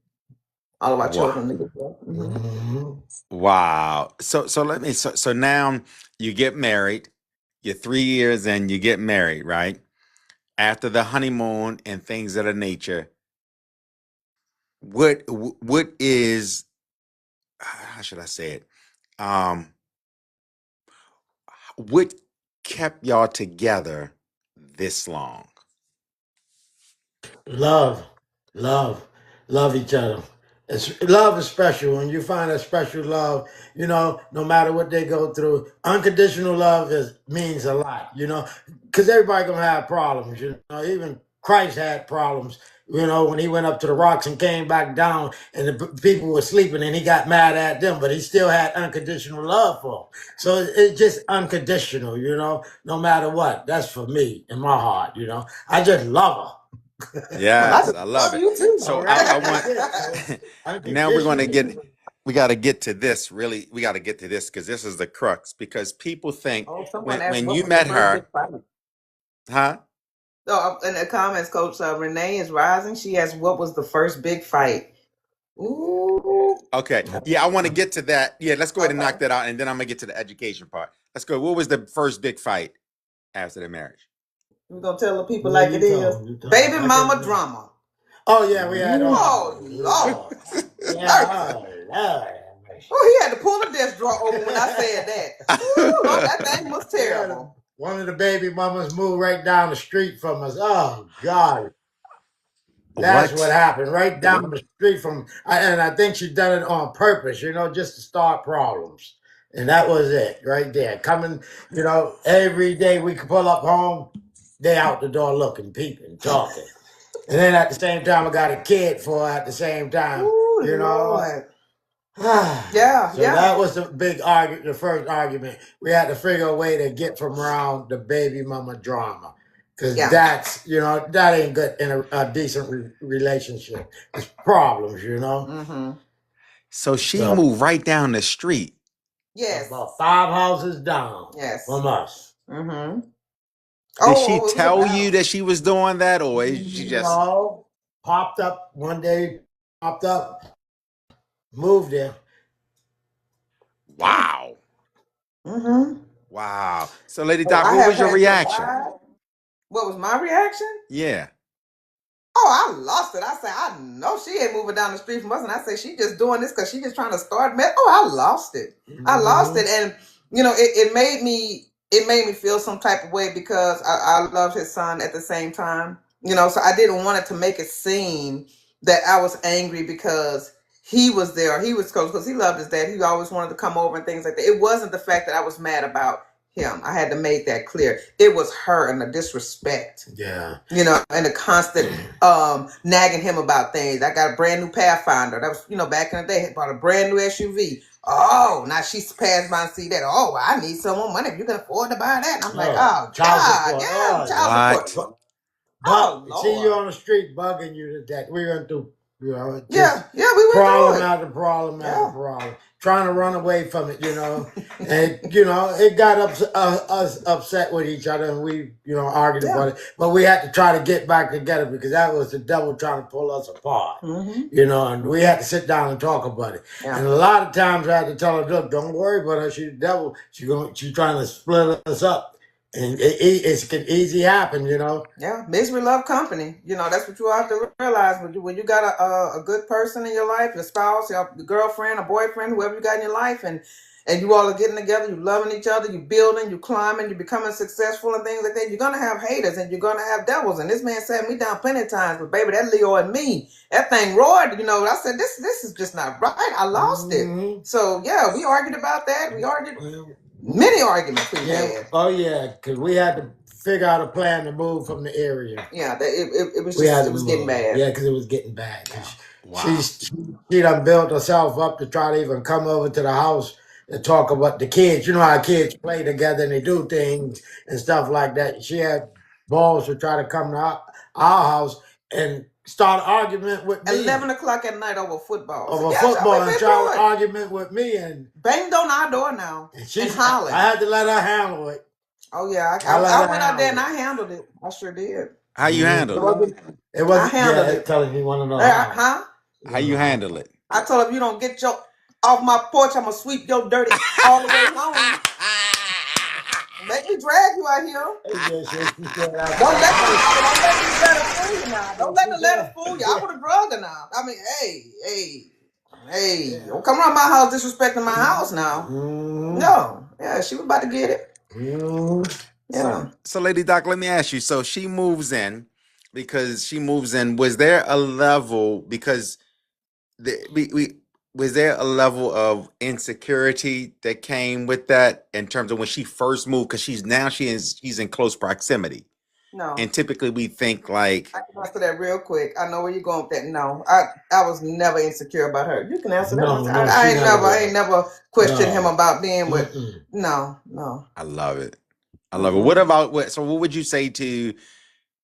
All of our Wow. children. Mhm. Wow. So now you get married, you're 3 years in, you get married, right? After the honeymoon and things of the nature, what is, how should I say it? What kept y'all together this long? Love, love, love each other. Love is special. When you find a special love, no matter what they go through, unconditional love means a lot. Because everybody gonna have problems. Even Christ had problems. When he went up to the rocks and came back down, and the people were sleeping, and he got mad at them, but he still had unconditional love for them. So it's just unconditional. No matter what. That's for me in my heart. I just love her. Yes, I love it. you too. So All I right. want now we're going to we got to get to this. Really, we got to get to this because this is the crux. Because people think Someone asked when what you was met the first her, big fight? huh? So in the comments, Coach Renee is rising. She asked, "What was the first big fight?" Ooh. Okay, yeah, I want to get to that. Yeah, let's go ahead and knock Okay. that out, and then I'm gonna get to the education part. Let's go. What was the first big fight after the marriage? We're gonna tell the people Yeah, like it is. Baby mama drama. Oh yeah, we had Oh Lord. Yeah, oh Lord. Oh, he had to pull the desk drawer open when I said that. Ooh, Lord, that thing was terrible. One of the baby mamas moved right down the street from us. Oh God. That's what happened. Right down the street from, and I think she done it on purpose, just to start problems. And that was it right there. Coming, every day we could pull up home, they out the door looking, peeping, talking. And then at the same time, I got a kid for her at the same time, Ooh, Lord. Yeah, Yeah, so yeah. that was the big argument, the first argument. We had to figure a way to get from around the baby mama drama. Because Yeah. that's, that ain't good in a decent relationship. It's problems, Mm-hmm. So she So- moved right down the street. Yes. About 5 houses down Yes. from us. Mm-hmm. Did she it was tell about- you that she was doing that, or is she just? No, popped up one day, moved there. Wow, Mm-hmm. wow. So, Lady Oh, Doc, I what have was your had reaction? survived. What was my reaction? Yeah. Oh, I lost it. I said, I know she ain't moving down the street from us. And I said, she just doing this because she just trying to start mess. Oh, I lost it. I lost it. And it made me feel some type of way because I loved his son at the same time. So I didn't want it to make it seem that I was angry because he was there. He was close because he loved his dad. He always wanted to come over and things like that. It wasn't the fact that I was mad about him. I had to make that clear. It was her and the disrespect. Yeah. And the constant nagging him about things. I got a brand new Pathfinder. That was, back in the day, bought a brand new SUV. Oh, now she's passed by and see that. Oh, I need some more money if you can afford to buy that. And I'm like, oh, child God, support. yeah, Oh, child What? support. But Oh, see you Lord. on the street bugging you to death. We went through, just Yeah, we went problem through it. after problem after Yeah. problem, trying to run away from it, and it got us upset with each other, and we argued Yeah. about it. But we had to try to get back together because that was the devil trying to pull us apart, Mhm. and we had to sit down and talk about it. Yeah. And a lot of times I had to tell her, look, don't worry about her. She's the devil. She's trying to split us up. And it can easy happen, Yeah, misery love company. That's what you have to realize when you got a good person in your life, your spouse, your girlfriend, a boyfriend, whoever you got in your life, and you all are getting together, you loving each other, you building, you climbing, you becoming successful and things like that. You're gonna have haters and you're gonna have devils. And this man sat me down plenty of times, but baby, that Leo and me, that thing roared. I said this is just not right. I lost it. Mhm. So yeah, we argued about that. We argued Well, many arguments we yeah. had. Oh yeah, because we had to figure out a plan to move from the area. Yeah, it was We had just to it was getting move. bad. Yeah, because it was getting bad. 'Cause Wow. she done built herself up to try to even come over to the house and talk about the kids. You know how kids play together and they do things and stuff like that. She had balls to try to come to our house and start an argument with me 11 o'clock at night over football. So, over yeah, football we've and been start through an it. argument with me and Banged on our door now and I hollering. had to let her handle it. Oh yeah, I let I her went out there and handle I handled it. I sure did. How you Mhm. It handle it? wasn't. It was I handled it. telling you want to know how. Huh? How you handle it? I told him, if you don't get your off my porch, I'm gonna sweep your dirty all the way home. Make me drag you out here. Don't let me let her fool you now. Don't let the letter fool you. I would have drugged her now. I mean, hey, don't come around my house disrespecting my house now. Mhm. No, yeah, she was about to get it. Mhm. Yeah. So, Lady Doc, let me ask you. So she moves in because she moves in. Was there a level because we was there a level of insecurity that came with that in terms of when she first moved? Because she's in close proximity, No. and typically we think like I can answer that real quick. I know where you're going with that. No, I was never insecure about her. You can answer that. No, no, I she ain't never I ain't never questioned him No. about being with. Mm-mm. No. I love it. I love it. What about what would you say to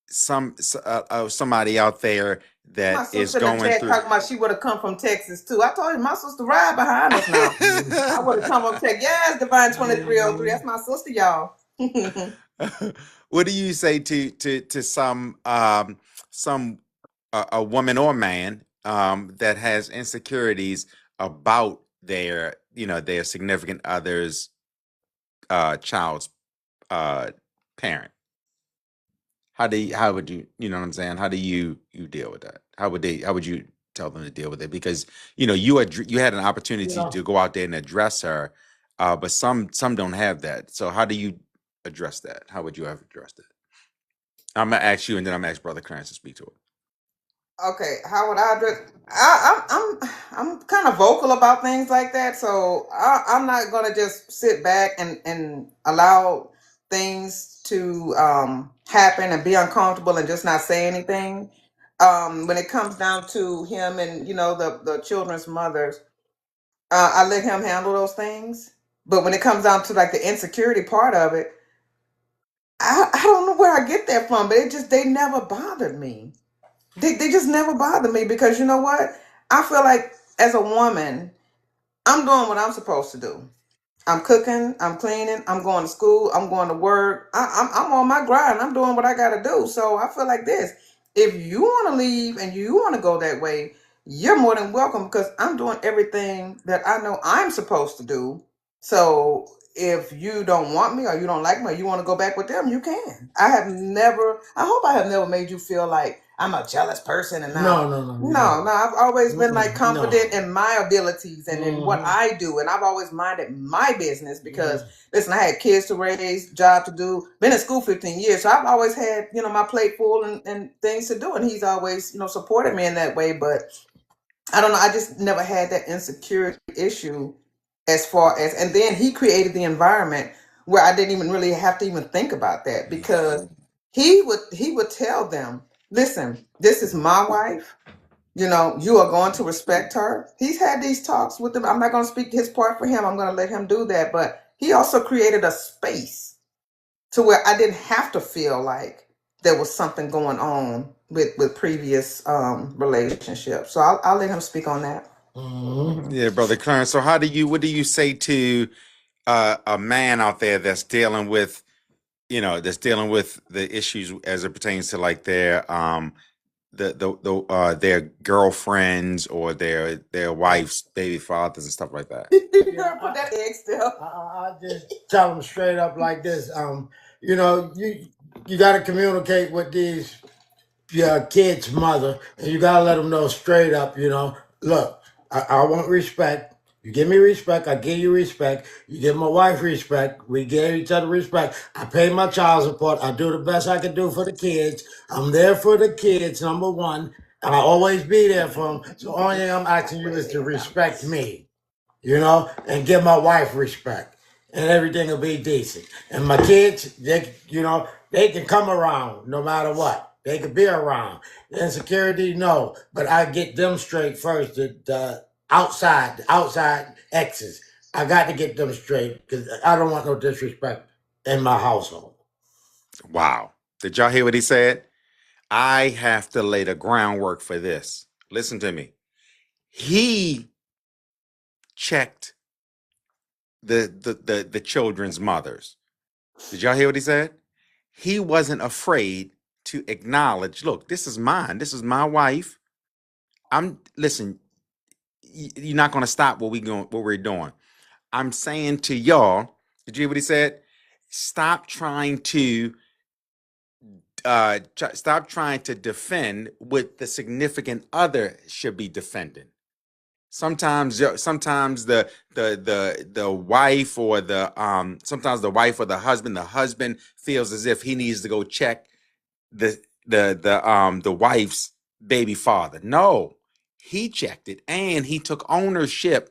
somebody out there My that is sister in the going chat through? talking about she would have come from Texas too. I told you my sister ride behind us now. I would have come from Texas. Yes, Divine 2303. That's my sister, y'all. What do you say to some a woman or man that has insecurities about their significant other's child's parent? How would you know what I'm saying? How do you deal with that? How would you tell them to deal with it? Because you had an opportunity Yeah. to go out there and address her, but some don't have that. So how do you address that? How would you have addressed it? I'm gonna ask you, and then I'm gonna ask Brother Clarence to speak to it. Okay, how would I address? I'm kind of vocal about things like that, so I'm not gonna just sit back and allow things to happen and be uncomfortable and just not say anything. When it comes down to him and the children's mothers, I let him handle those things. But when it comes down to like the insecurity part of it, I don't know where I get that from, but they never bothered me. They just never bother me because you know what? I feel like as a woman, I'm doing what I'm supposed to do. I'm cooking, I'm cleaning, I'm going to school, I'm going to work. I'm on my grind. I'm doing what I got to do. So I feel like this. If you want to leave and you want to go that way, you're more than welcome because I'm doing everything that I know I'm supposed to do. So if you don't want me or you don't like me or you want to go back with them, you can. I hope I have never made you feel like I'm a jealous person and No, no, no, no, I've always been like Mm-mm, confident no. in my abilities and in what Mhm. I do. And I've always minded my business because, Mhm. listen, I had kids to raise, job to do, been in school 15 years. So I've always had, my plate full and things to do. And he's always, supported me in that way. But I don't know. I just never had that insecurity issue as far as, and then he created the environment where I didn't even really have to even think about that because he would tell them, listen, this is my wife. You are going to respect her. He's had these talks with them. I'm not going to speak his part for him. I'm going to let him do that. But he also created a space to where I didn't have to feel like there was something going on with previous relationships. So I'll let him speak on that. Mhm. Yeah, brother Clarence. So what do you say to a man out there that's dealing with, the issues as it pertains to like their girlfriends or their wives, baby fathers and stuff like that? You Yeah, gotta put that egg still. I just tell them straight up like this. You got to communicate with these your kid's mother, and you gotta let them know straight up. Look, I want respect. You give me respect, I give you respect. You give my wife respect. We give each other respect. I pay my child support. I do the best I can do for the kids. I'm there for the kids, number one. And I always be there for them. So the only thing I'm asking you is to respect me, and give my wife respect, and everything will be decent. And my kids, they can come around no matter what. They can be around. Insecurity, no, but I get them straight first. The outside exes, I got to get them straight because I don't want no disrespect in my household. Wow. Did y'all hear what he said? I have to lay the groundwork for this. Listen to me. He checked the children's mothers. Did y'all hear what he said? He wasn't afraid to acknowledge, look, this is mine. This is my wife. Listen, you're not going to stop what we're doing. I'm saying to y'all, did you hear what he said? Stop trying to stop trying to defend what the significant other should be defending. Sometimes the wife or the husband feels as if he needs to go check the wife's baby father. No, he checked it and he took ownership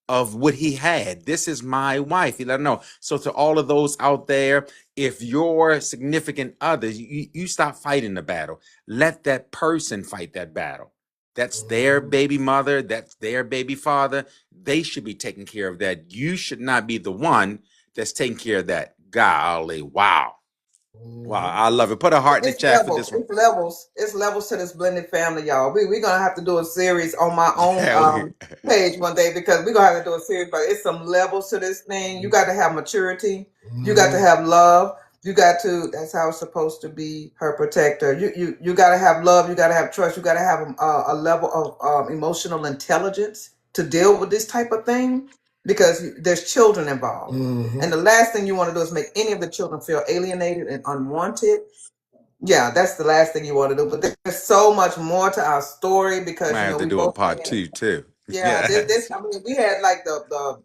of what he had. This is my wife. He let him know. So to all of those out there, if your significant other, you stop fighting the battle. Let that person fight that battle. That's their baby mother. That's their baby father. They should be taking care of that. You should not be the one that's taking care of that. Golly, wow. Wow, I love it. Put a heart in the It's chat for levels. this one. It's levels. It's levels to this blended family, y'all. We're gonna have to do a series on my own Yeah, page one day because we're gonna have to do a series. But it's some levels to this thing. You got to have maturity. You got to have love. You got to. That's how it's supposed to be. Her protector. You got to have love. You got to have trust. You got to have a level of emotional intelligence to deal with this type of thing because there's children involved. And the last thing you want to do is make any of the children feel alienated and unwanted. Yeah, that's the last thing you want to do. But there's so much more to our story because might have to we do a both part had. 2 too. Yeah, this Yes. I mean we had like the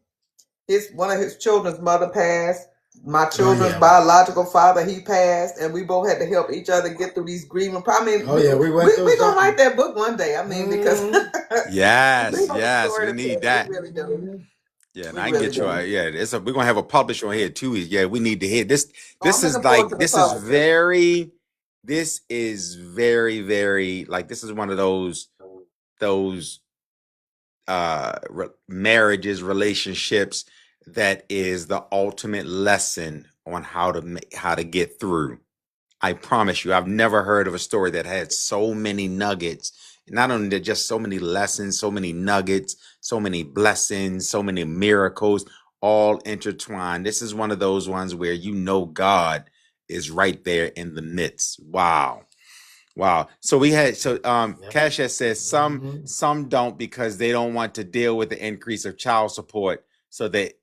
his one of his children's mother passed. My Oh children's yeah. biological father, he passed, and we both had to help each other get through these grieving. I mean, Oh yeah. We went through we're gonna something. write that book one day. I mean, because Yes, we have a yes, story we to need tell. We that. really do. Yeah, and We I can really get you. do. Yeah, we're gonna have a publisher on here too. Yeah, we need to hear this. Oh, I'm This is looking forward to like the publisher. this is very, very like this is one of those marriages, relationships that is the ultimate lesson on how to get through. I promise you, I've never heard of a story that had so many nuggets. Not only that, just so many lessons, so many nuggets, so many blessings, so many miracles, all intertwined. This is one of those ones where God is right there in the midst. Wow. Wow. So Yep. Cash says some don't because they don't want to deal with the increase of child support. So that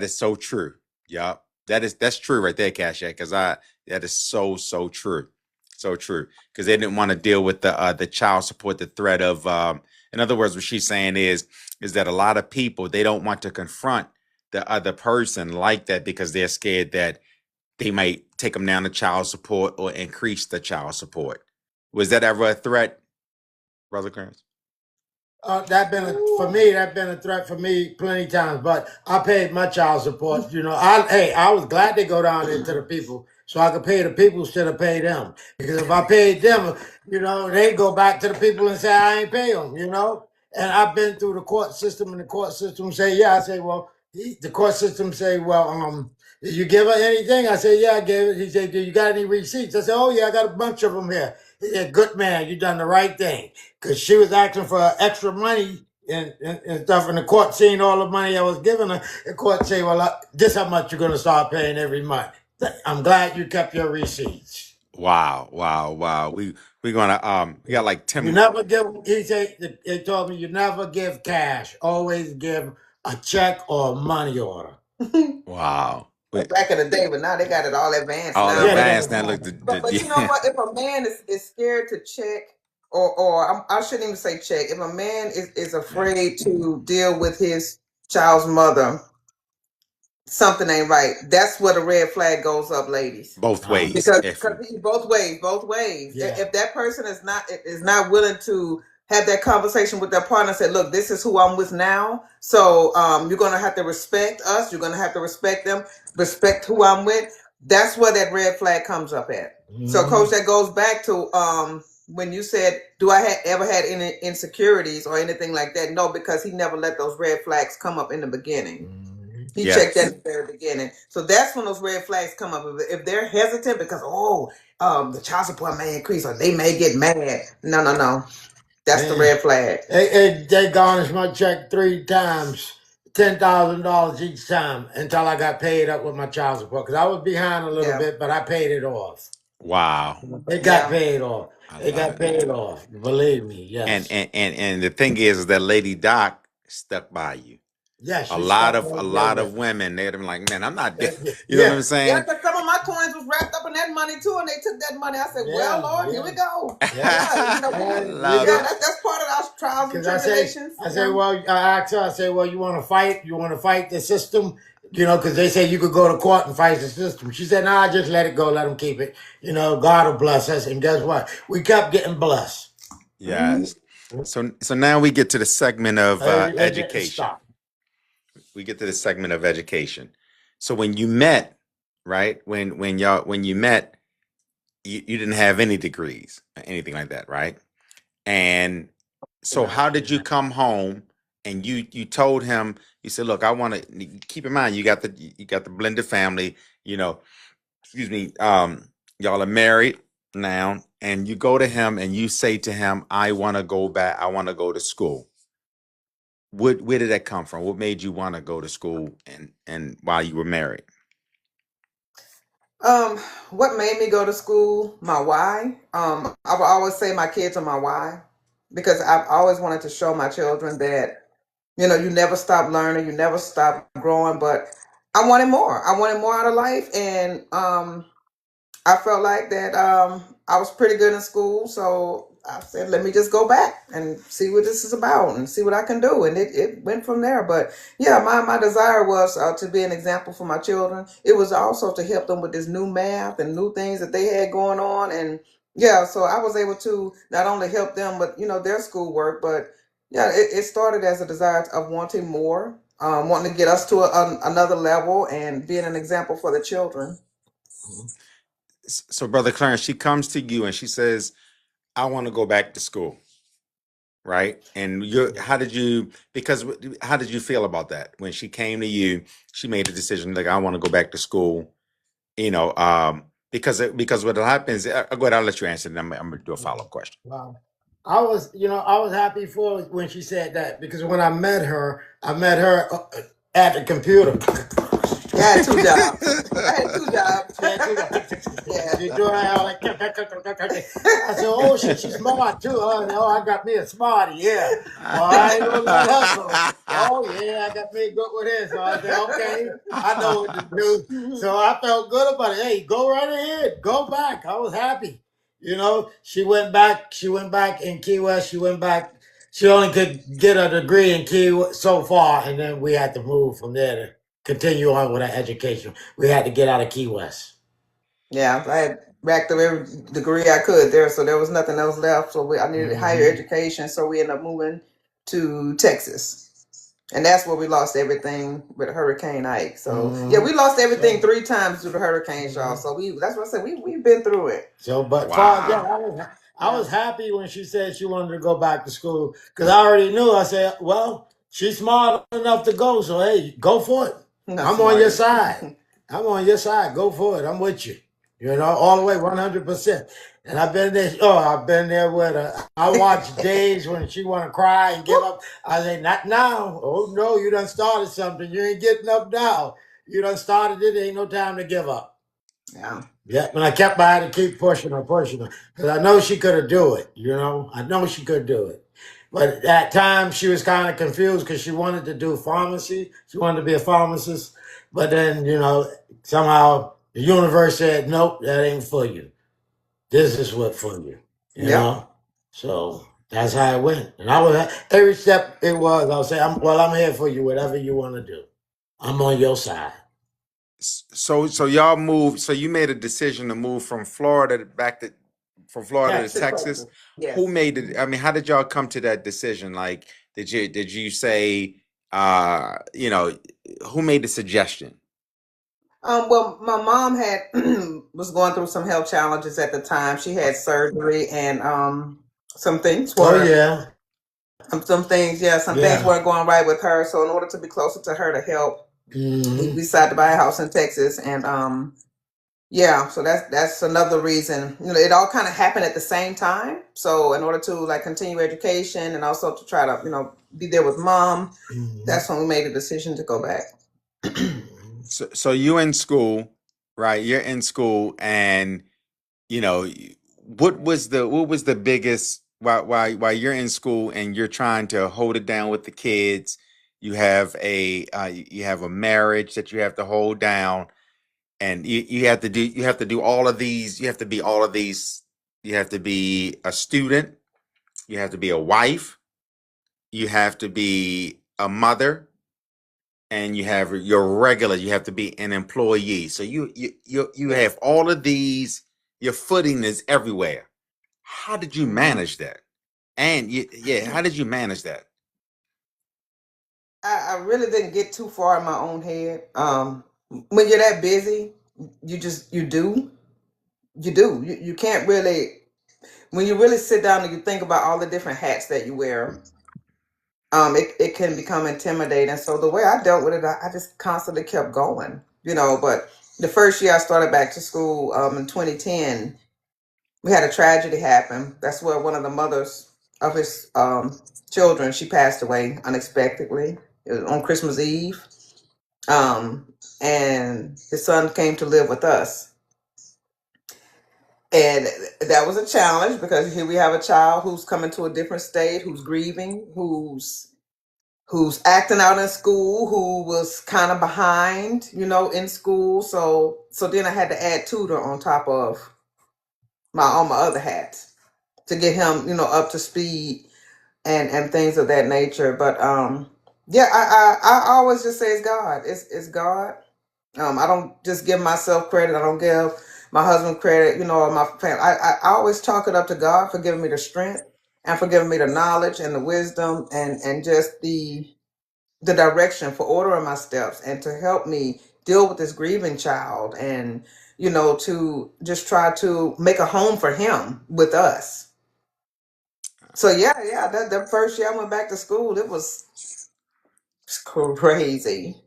is so true. Yep. That's true right there, Cash, because that is so true. So true. Because they didn't want to deal with the child support, the threat of in other words, what she's saying is that a lot of people, they don't want to confront the other person like that because they're scared that they might take them down to child support or increase the child support. Was that ever a threat, Brother Clarence? That been for me. That been a threat for me plenty times. But I paid my child support. I was glad to go down there to the people so I could pay the people instead of pay them. Because if I paid them, they go back to the people and say I ain't pay them. And I've been through the court system, and the court system say yeah. I say well, the court system say well, did you give her anything? I say yeah, I gave it. He said, do you got any receipts? I said oh yeah, I got a bunch of them here. He said, good man, you done the right thing. Because she was asking for extra money and stuff, and the court seeing all the money I was giving her, the court say, well, this how much you're going to start paying every month. I'm glad you kept your receipts. Wow. We're gonna we got like 10 You never give, they told me you never give cash. Always give a check or a money order. Wow. Back in the day, but now they got it all advanced. All now. advanced now. Look, But you know what? If a man is scared to check, or I shouldn't even say check. If a man is afraid to deal with his child's mother, something ain't right. That's where the red flag goes up, ladies. both ways. Because both ways. Yeah. If that person is not willing to have that conversation with their partner, and say, look, this is who I'm with now. So you're gonna have to respect us. You're gonna have to respect them. Respect who I'm with. That's where that red flag comes up at. So, Coach, that goes back to when you said, do I ever had any insecurities or anything like that? No, because he never let those red flags come up in the beginning. He checked that at the very beginning. So that's when those red flags come up. If they're hesitant because, the child support may increase or they may get mad. No. That's the red flag. They garnished my check 3 times. $10,000 each time until I got paid up with my child support because I was behind a little bit, but I paid it off. Wow. It got paid off. It got paid off. Believe me, yes. And the thing is that Lady Doc stuck by you. Yes. A lot of women, they'd be like, man, I'm not dead. You know what I'm saying? Yeah, because some of my coins was wrapped up in that money too, and they took that money. I said, well, Lord, here we go. That's part of our trials and tribulations. I asked her, I say, well, you want to fight? You want to fight the system? Because they say you could go to court and fight the system. She said, nah, just let it go. Let them keep it. God will bless us. And guess what? We kept getting blessed. Yes. So now we get to the segment of education. We get to the segment of education. So when you met, right? When you met, you didn't have any degrees or anything like that, right? And so how did you come home and you told him, you said, look, I want to keep in mind you got the blended family, excuse me, y'all are married now, and you go to him and you say to him, I want to go back, I want to go to school. Where did that come from? What made you want to go to school and while you were married? What made me go to school? My why. I would always say my kids are my why, because I've always wanted to show my children that, you never stop learning, you never stop growing. But I wanted more. I wanted more out of life, and I felt like that I was pretty good in school, so I said, let me just go back and see what this is about and see what I can do. And it went from there. But yeah, my desire was to be an example for my children. It was also to help them with this new math and new things that they had going on. And yeah, so I was able to not only help them with, their schoolwork, but yeah, it started as a desire of wanting more, wanting to get us to another level and being an example for the children. So Brother Clarence, she comes to you and she says, I want to go back to school, right? And how did you feel about that? When she came to you, she made a decision, like, I want to go back to school, because what happens, go ahead, I'll let you answer, and I'm going to do a follow-up question. Wow. I was happy for when she said that, because when I met her at the computer. I had 2 jobs. Yeah. You do all like, I said, oh, she's smart too. I got me a smarty, yeah. Well, I ain't gonna let her go. Oh, yeah, I got me good with this. So I said, okay, I know what to do. So I felt good about it. Hey, go right ahead. Go back. I was happy. You know, she went back. She went back in Key West. She went back. She only could get a degree in so far, and then we had to move from there to continue on with our education. We had to get out of Key West. Yeah, I had racked up every degree I could there, so there was nothing else left. So I needed higher Mhm. education, so we ended up moving to Texas. And that's where we lost everything with Hurricane Ike. So yeah, we lost everything So, 3 times due to hurricanes, y'all. So that's what I said. We've been through it. so, but far as that, Wow. I Yeah. was happy when she said she wanted to go back to school because I already knew. I said, well, she's smart enough to go, so hey, go for it. Not I'm on your smart. side. I'm on your side. Go for it. I'm with you. You know, all the way, 100%. And I've been there. Oh, I've been there with her. I watch days when she want to cry and give up. I say, not now. Oh no, you done started something. You ain't getting up now. You done started it. Ain't no time to give up. Yeah. Yeah, and I kept by her to keep pushing her, because I know she could have do it. You know, I know she could do it. But at that time, she was kind of confused because she wanted to do pharmacy. She wanted to be a pharmacist. But then, you know, somehow the universe said, nope, that ain't for you. This is what for you. You Yep. know? So that's how it went. And I was, every step it was, I would say, I'm here for you, whatever you want to do. I'm on your side. So y'all moved. So you made a decision to move from Florida from Florida to To Texas. Texas. Yes. Who made it? I mean, how did y'all come to that decision? Like, did you say, you know, who made the suggestion? Well, my mom had was going through some health challenges at the time. She had surgery and some things Oh, were yeah. some things, yeah, some things Yeah. weren't going right with her. So in order to be closer to her to help, we Hmm. decided to buy a house in Texas. And yeah, so that's another reason. You know, it all kind of happened at the same time. So in order to like continue education and also to try to, you know, be there with mom, that's when we made the decision to go back. So you in school, right? You're in school, and you know, what was the biggest while you're in school and you're trying to hold it down with the kids, you have a marriage that you have to hold down, and you have to do all of these, you have to be all of these, you have to be a student, you have to be a wife, you have to be a mother, and you have to be an employee. So you Yes. have all of these, your footing is everywhere. How did you Mhm. manage that? And yeah, how did you manage that? I really didn't get too far in my own head. When you're that busy, you do. You can't really when you really sit down and you think about all the different hats that you wear, it can become intimidating. So the way I dealt with it, I just constantly kept going, you know. But the first year I started back to school, in 2010, we had a tragedy happen. That's where one of the mothers of his children, she passed away unexpectedly. It was on Christmas Eve. Um, and his son came to live with us. And that was a challenge because here we have a child who's coming to a different state, who's grieving, who's acting out in school, who was kind of behind, you know, in school. So then I had to add tutor on top of all my other hats to get him, you know, up to speed and things of that nature. But yeah, I always just say it's God. It's God. I don't just give myself credit. I don't give my husband credit, you know, or my family. I always chalk it up to God for giving me the strength and for giving me the knowledge and the wisdom and just the direction for ordering my steps and to help me deal with this grieving child and you know to just try to make a home for him with us. So yeah, that first year I went back to school, it was crazy.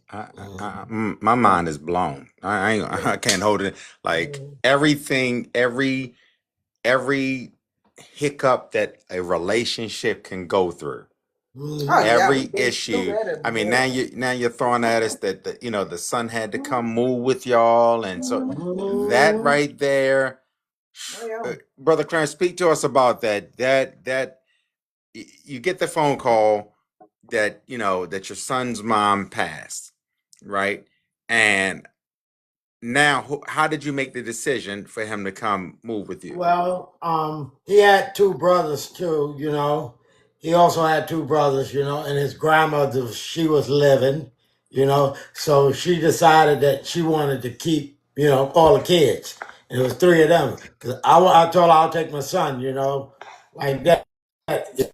My mind is blown. I can't hold it. Like everything, every hiccup that a relationship can go through, Oh yeah, every we've been through issue. that and I mean, more. now you're throwing at us that you know, the son had to come move with y'all, and so that Mhm. right there, Oh yeah. brother Clarence, speak to us about that. You get the phone call that you know that your son's mom passed, right? And now, how did you make the decision for him to come move with you? Well, he had two brothers too, you know. He also had two brothers, you know, and his grandmother, she was living, you know, so she decided that she wanted to keep, you know, all the kids. And it was three of them. Cause I told her I'll take my son, you know, like that.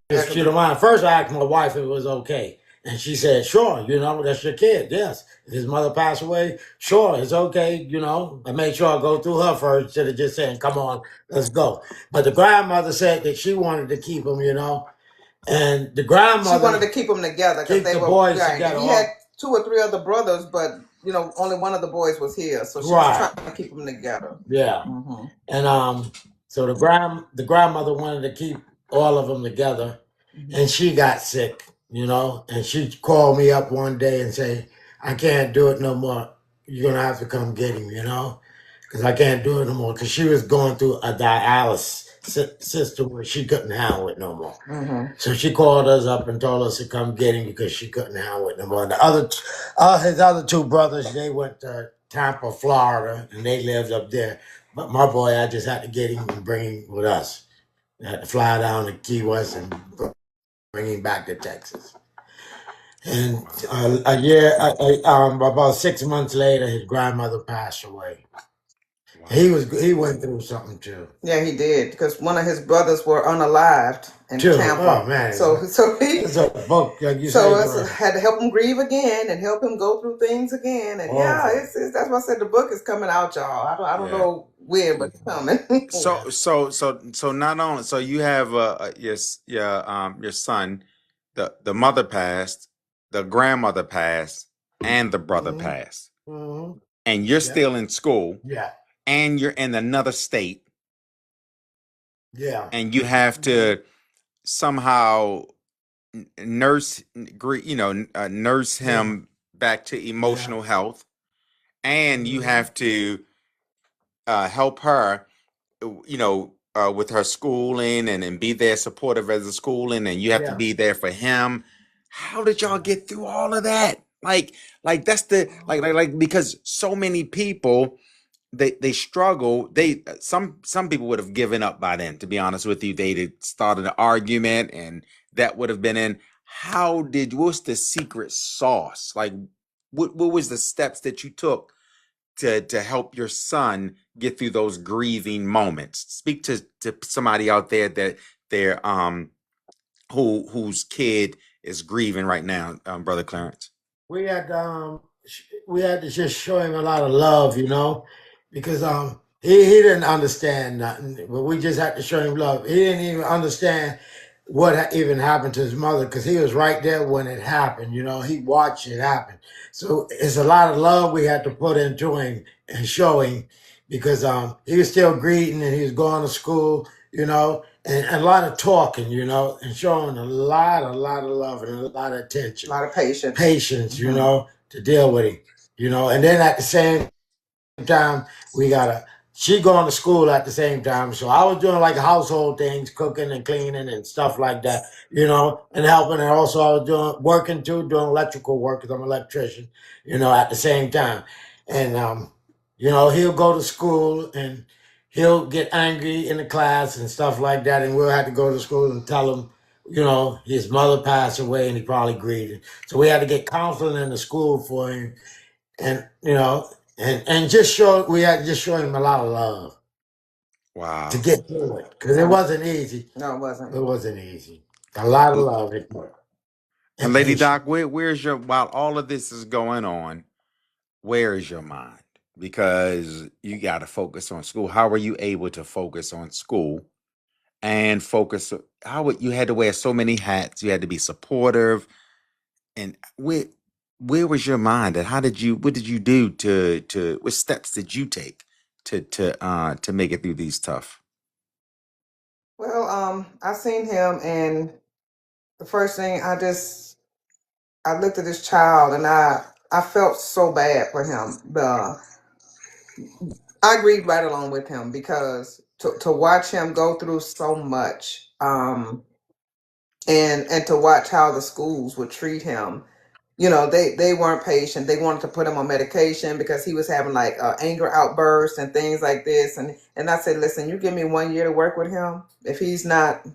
If she don't mind. First, I asked my wife if it was okay. And she said, sure, you know, that's your kid. Yes. If his mother passed away, sure, it's okay, you know. I made sure I go through her first instead of just saying, come on, let's go. But the grandmother said that she wanted to keep him, you know. And the She wanted grandmother to keep them together because keep they the were boys right. together. He had 2 or 3 other brothers, but you know, only one of the boys was here, so she was Right. trying to keep them together. Yeah. Hmm. And so the grandmother wanted to keep all of them together, and she got sick, you know, and she called me up one day and say, I can't do it no more. You're gonna have to come get him, you know, because I can't do it no more. Because she was going through a dialysis system where she couldn't handle it no more. Hmm. So she called us up and told us to come get him because she couldn't handle it no more. And his other two brothers, they went to Tampa, Florida, and they lived up there. But my boy, I just had to get him and bring him with us. I had to fly down to Key West and bring him back to Texas. And about 6 months later, his grandmother passed away. Wow. He went through something too. Yeah, he did because one of his brothers were unalived in Too. Tampa. Oh man. So he It's a book, like you so say. it's had to help him grieve again and help him go through things again. And yeah, Awful. it's that's why I said the book is coming out, y'all. I don't Yeah. know when, but it's coming. So not only so you have your son, the mother passed, the grandmother passed, and the brother Mhm. passed, Mhm. and you're Yeah. still in school, Yeah. and you're in another state, Yeah. and you have to somehow nurse, nurse Yeah. him back to Yeah. emotional health, and you Mhm. have to help her, with her schooling and be there supportive as a schooling, and you have to Yeah. be there for him. How did y'all get through all of that? Like that's the like because so many people they struggle. Some people would have given up by then. To be honest with you, they'd started an argument, and that would have been in. What's the secret sauce? Like, what was the steps that you took to help your son get through those grieving moments? Speak to somebody out there that they're whose kid is grieving right now, Brother Clarence. we had we had to just show him a lot of love, you know, because he didn't understand nothing, but we just had to show him love. He didn't even understand what even happened to his mother because he was right there when it happened. You know, he watched it happen. So it's a lot of love we had to put into him and show him because he was still greeting and he was going to school, you know, and a lot of talking, you know, and showing a lot of love and a lot of A attention, lot of patience. patience, you Mhm. know, to deal with him, you know. And then at the same time, we gotta she going to school at the same time. So I was doing like household things, cooking and cleaning and stuff like that, you know, and helping. And also I was working too, doing electrical work because I'm an electrician, you know, at the same time. And you know, he'll go to school and he'll get angry in the class and stuff like that, and we'll have to go to school and tell him, you know, his mother passed away and he probably grieved. So we had to get counseling in the school for him, and you know, and we had to just show him a lot of love Wow. to get through it because it wasn't easy. No, it wasn't. It wasn't easy. A lot of love it And and Lady patience. Doc, where's your while all of this is going on, where is your mind? Because you got to focus on school. How were you able to focus on school and focus? You had to wear so many hats. You had to be supportive. And where was your mind? And what did you do what steps did you take to make it through these tough? Well, I seen him, and the first thing I looked at this child, and I felt so bad for him. I grieved right along with him because to watch him go through so much, and to watch how the schools would treat him, they weren't patient. They wanted to put him on medication because he was having like anger outbursts and things like this. And I said, listen, you give me 1 year to work with him. If he's not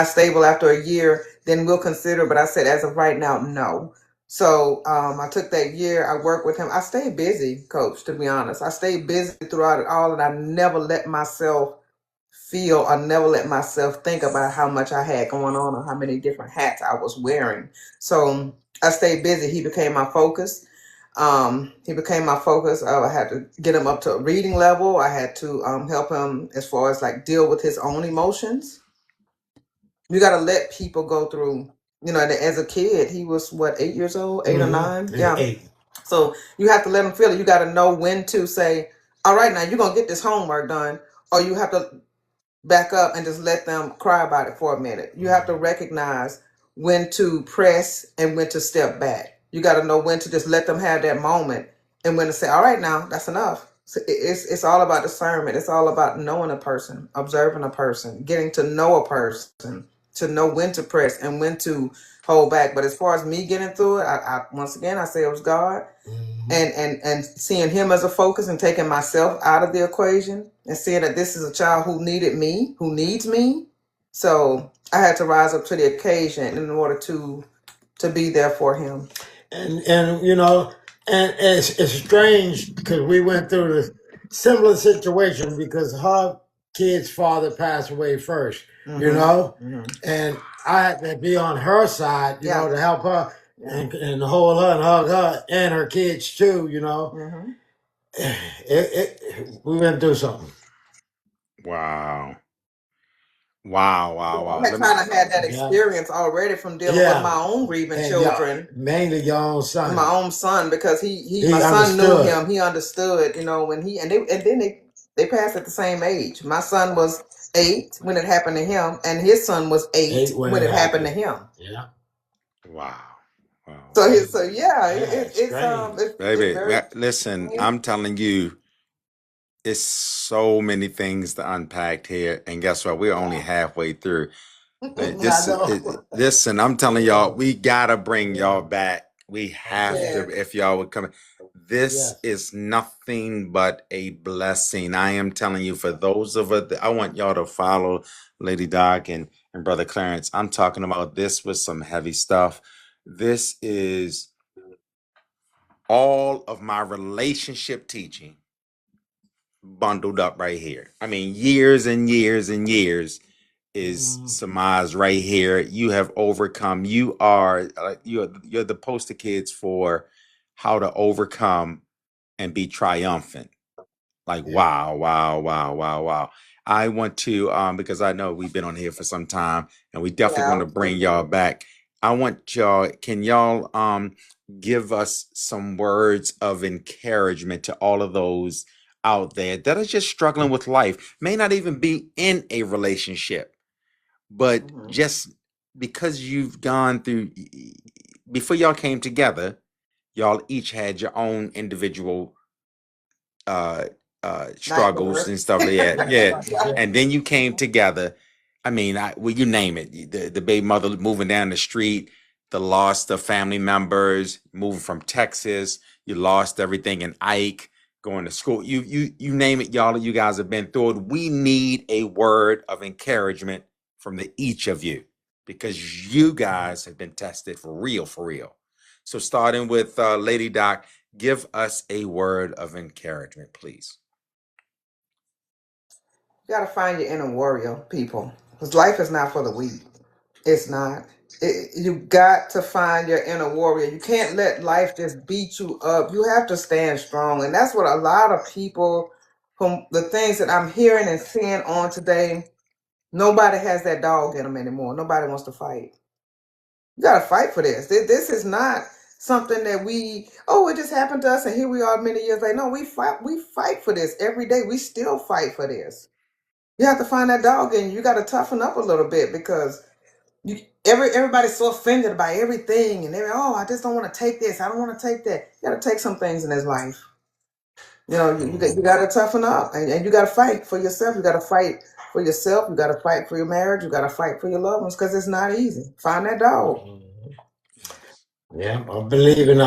stable after a year, then we'll consider. But I said, as of right now, no. So I took that year. I worked with him. I stayed busy, Coach, to be honest. I stayed busy throughout it all, and I never let myself feel or never let myself think about how much I had going on or how many different hats I was wearing. So I stayed busy. He became my focus. I had to get him up to a reading level. I had to help him as far as like deal with his own emotions. You got to let people go through, and as a kid, he was 8 years old, 8 or 9? Yeah. 8. So you have to let him feel it. You got to know when to say, all right, now you're going to get this homework done, or you have to back up and just let them cry about it for a minute. You have to recognize when to press and when to step back. You got to know when to just let them have that moment and when to say, all right, now that's enough. So it's all about discernment. It's all about knowing a person, observing a person, getting to know a person, to know when to press and when to hold back. But as far as me getting through it, I once again, I say it was God. And seeing him as a focus and taking myself out of the equation and seeing that this is a child who needs me. So I had to rise up to the occasion in order to be there for him. And it's strange because we went through the similar situation because her kid's father passed away first, and I had to be on her side, to help her and hold her and hug her and her kids too, we went through something. Wow. Wow. I kind of had that experience already from dealing with my own grieving children. Mainly your own son. My own son, because my son knew him. He understood, when they passed at the same age. My son was 8 when it happened to him, and his son was 8 when it happened to him. Yeah. Wow. It's baby. very, listen, I'm telling you, it's so many things to unpack here, and guess what? We're only halfway through. Listen, I'm telling y'all, we gotta bring y'all back. We have to, if y'all would come. This is nothing but a blessing. I am telling you, for those of us, I want y'all to follow Lady Doc and Brother Clarence. I'm talking about this with some heavy stuff. This is all of my relationship teaching bundled up right here. I mean, years and years and years is surmised right here. You have overcome. You are you're the poster kids for how to overcome and be triumphant. Like wow. I want to because I know we've been on here for some time and we definitely want to bring y'all back. I want y'all, can y'all give us some words of encouragement to all of those out there that are just struggling with life, may not even be in a relationship, but just because you've gone through, before y'all came together, y'all each had your own individual struggles and stuff like that. Yeah. And then you came together. I mean, you name it. The baby mother moving down the street, the loss of family members, moving from Texas, you lost everything in Ike, going to school. You name it, y'all. You guys have been through it. We need a word of encouragement from each of you, because you guys have been tested for real. So starting with Lady Doc, give us a word of encouragement, please. You got to find your inner warrior, people, because life is not for the weak. It's not. You got to find your inner warrior. You can't let life just beat you up. You have to stand strong. And that's what a lot of people, from the things that I'm hearing and seeing on today, nobody has that dog in them anymore. Nobody wants to fight. You got to fight for this. This is not something that it just happened to us and here we are many years later. No, we fight for this every day. We still fight for this. You have to find that dog in you. You got to toughen up a little bit, because everybody's so offended by everything, and I just don't want to take this. I don't want to take that. You got to take some things in this life. You got to toughen up, and you got to fight for yourself. You got to fight for yourself. You got to fight for your marriage. You got to fight for your loved ones, because it's not easy. Find that dog. Yeah, I believe in,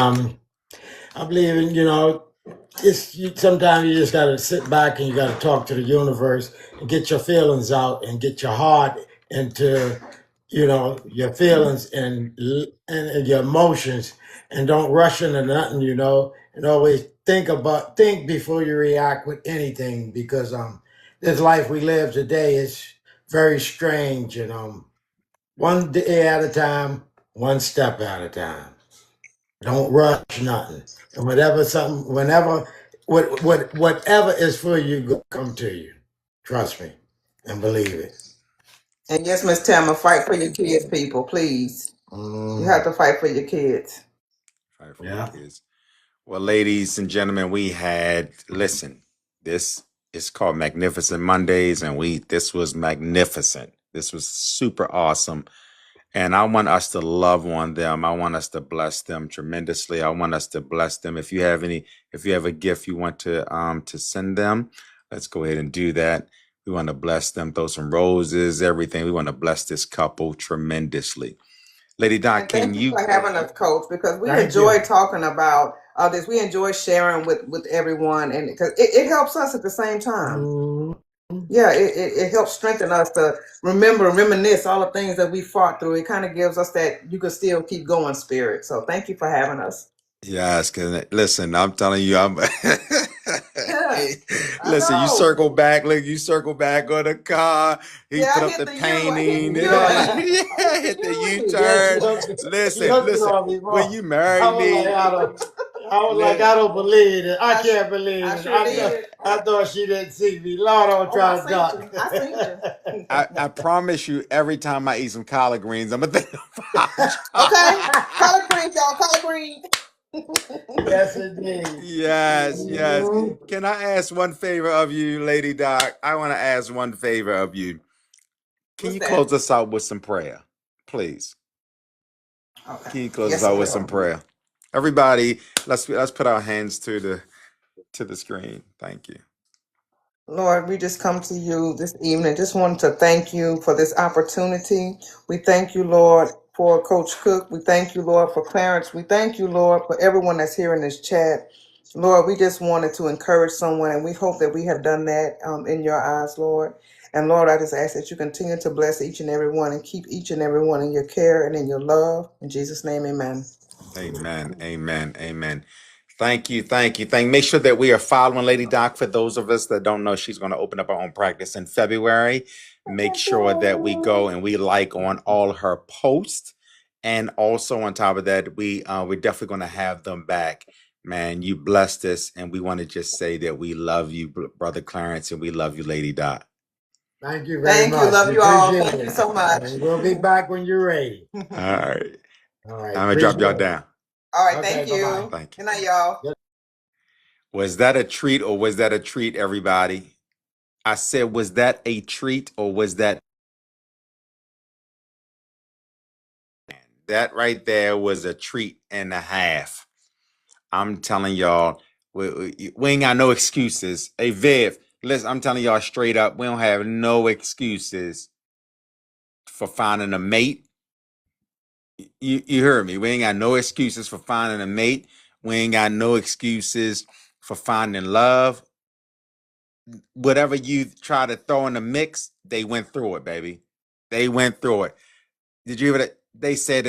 sometimes you just got to sit back and you got to talk to the universe and get your feelings out and get your heart into, your feelings and your emotions, and don't rush into nothing, and always think before you react with anything, because this life we live today is very strange, and one day at a time, one step at a time. Don't rush nothing. And whatever is for you, will come to you. Trust me and believe it. And yes, Miss Tamma, fight for your kids, people, please. You have to fight for your kids. Fight for Yeah. your kids. Well, ladies and gentlemen, listen, this is called Magnificent Mondays, and this was magnificent. This was super awesome. And I want us to love on them. I want us to bless them tremendously. I want us to bless them. If you have a gift you want to send them, let's go ahead and do that. We want to bless them, throw some roses, everything. We want to bless this couple tremendously. Lady Doc, And thank you for having us, Coach, because we Thank enjoy you. talking about this. We enjoy sharing with everyone, and because it helps us at the same time. Mhm. Yeah, it helps strengthen us to reminisce all the things that we fought through. It kind of gives us that you can still keep going spirit. So thank you for having us. Yes, because listen, I'm telling you, Yeah, I listen, you know. circle back, look, you circle back on the car, he Yeah, put I up hit the the U. painting, I Yeah. hit the hit the U. Yeah, U-turn. she Listen, hooked it listen, on me, when bro. you marry I was me, like, I don't believe it. I I can't believe I it. sure did. I thought she didn't see me. Lord, I'm Oh, trying I to seen duck. you. I seen you. I promise you, every time I eat some collard greens, I'm gonna think about Okay, collard greens, y'all. Collard greens. Yes, indeed. Yes, yes. Mhm. Can I ask one favor of you, Lady Doc? I want to ask one favor of you. Can What's you that? close us out with some prayer, please? Okay. Can you close us Yes, I out with some will. prayer? Everybody, let's put our hands to the screen. Thank you. Lord, we just come to you this evening. Just wanted to thank you for this opportunity. We thank you, Lord, for Coach Cook. We thank you, Lord, for Clarence. We thank you, Lord, for everyone that's here in this chat. Lord, we just wanted to encourage someone, and we hope that we have done that in your eyes, Lord. And Lord, I just ask that you continue to bless each and every one and keep each and every one in your care and in your love. In Jesus' name, amen. Amen. Amen. Amen. Thank you. Thank you. Make sure that we are following Lady Doc. For those of us that don't know, she's going to open up her own practice in February. Make sure that we go and we like on all her posts. And also on top of that, we're definitely going to have them back. Man, you blessed us, and we want to just say that we love you, Brother Clarence, and we love you, Lady Doc. Thank you very Thank you. much. Love We you all. appreciate Thank you it. so much. And we'll be back when you're ready. All right. All right. I'm going to drop y'all Appreciate it. down. All right. Okay, Thank bye-bye. you. Thank you. Good night, y'all. Was that a treat or was that a treat, everybody? I said, was that a treat or was that right there was a treat and a half? I'm telling y'all, we ain't got no excuses. Hey, Viv, listen, I'm telling y'all straight up, we don't have no excuses for finding a mate. You heard me. We ain't got no excuses for finding a mate. We ain't got no excuses for finding love. Whatever you try to throw in the mix, they went through it, baby. They went through it. Did you hear that? They said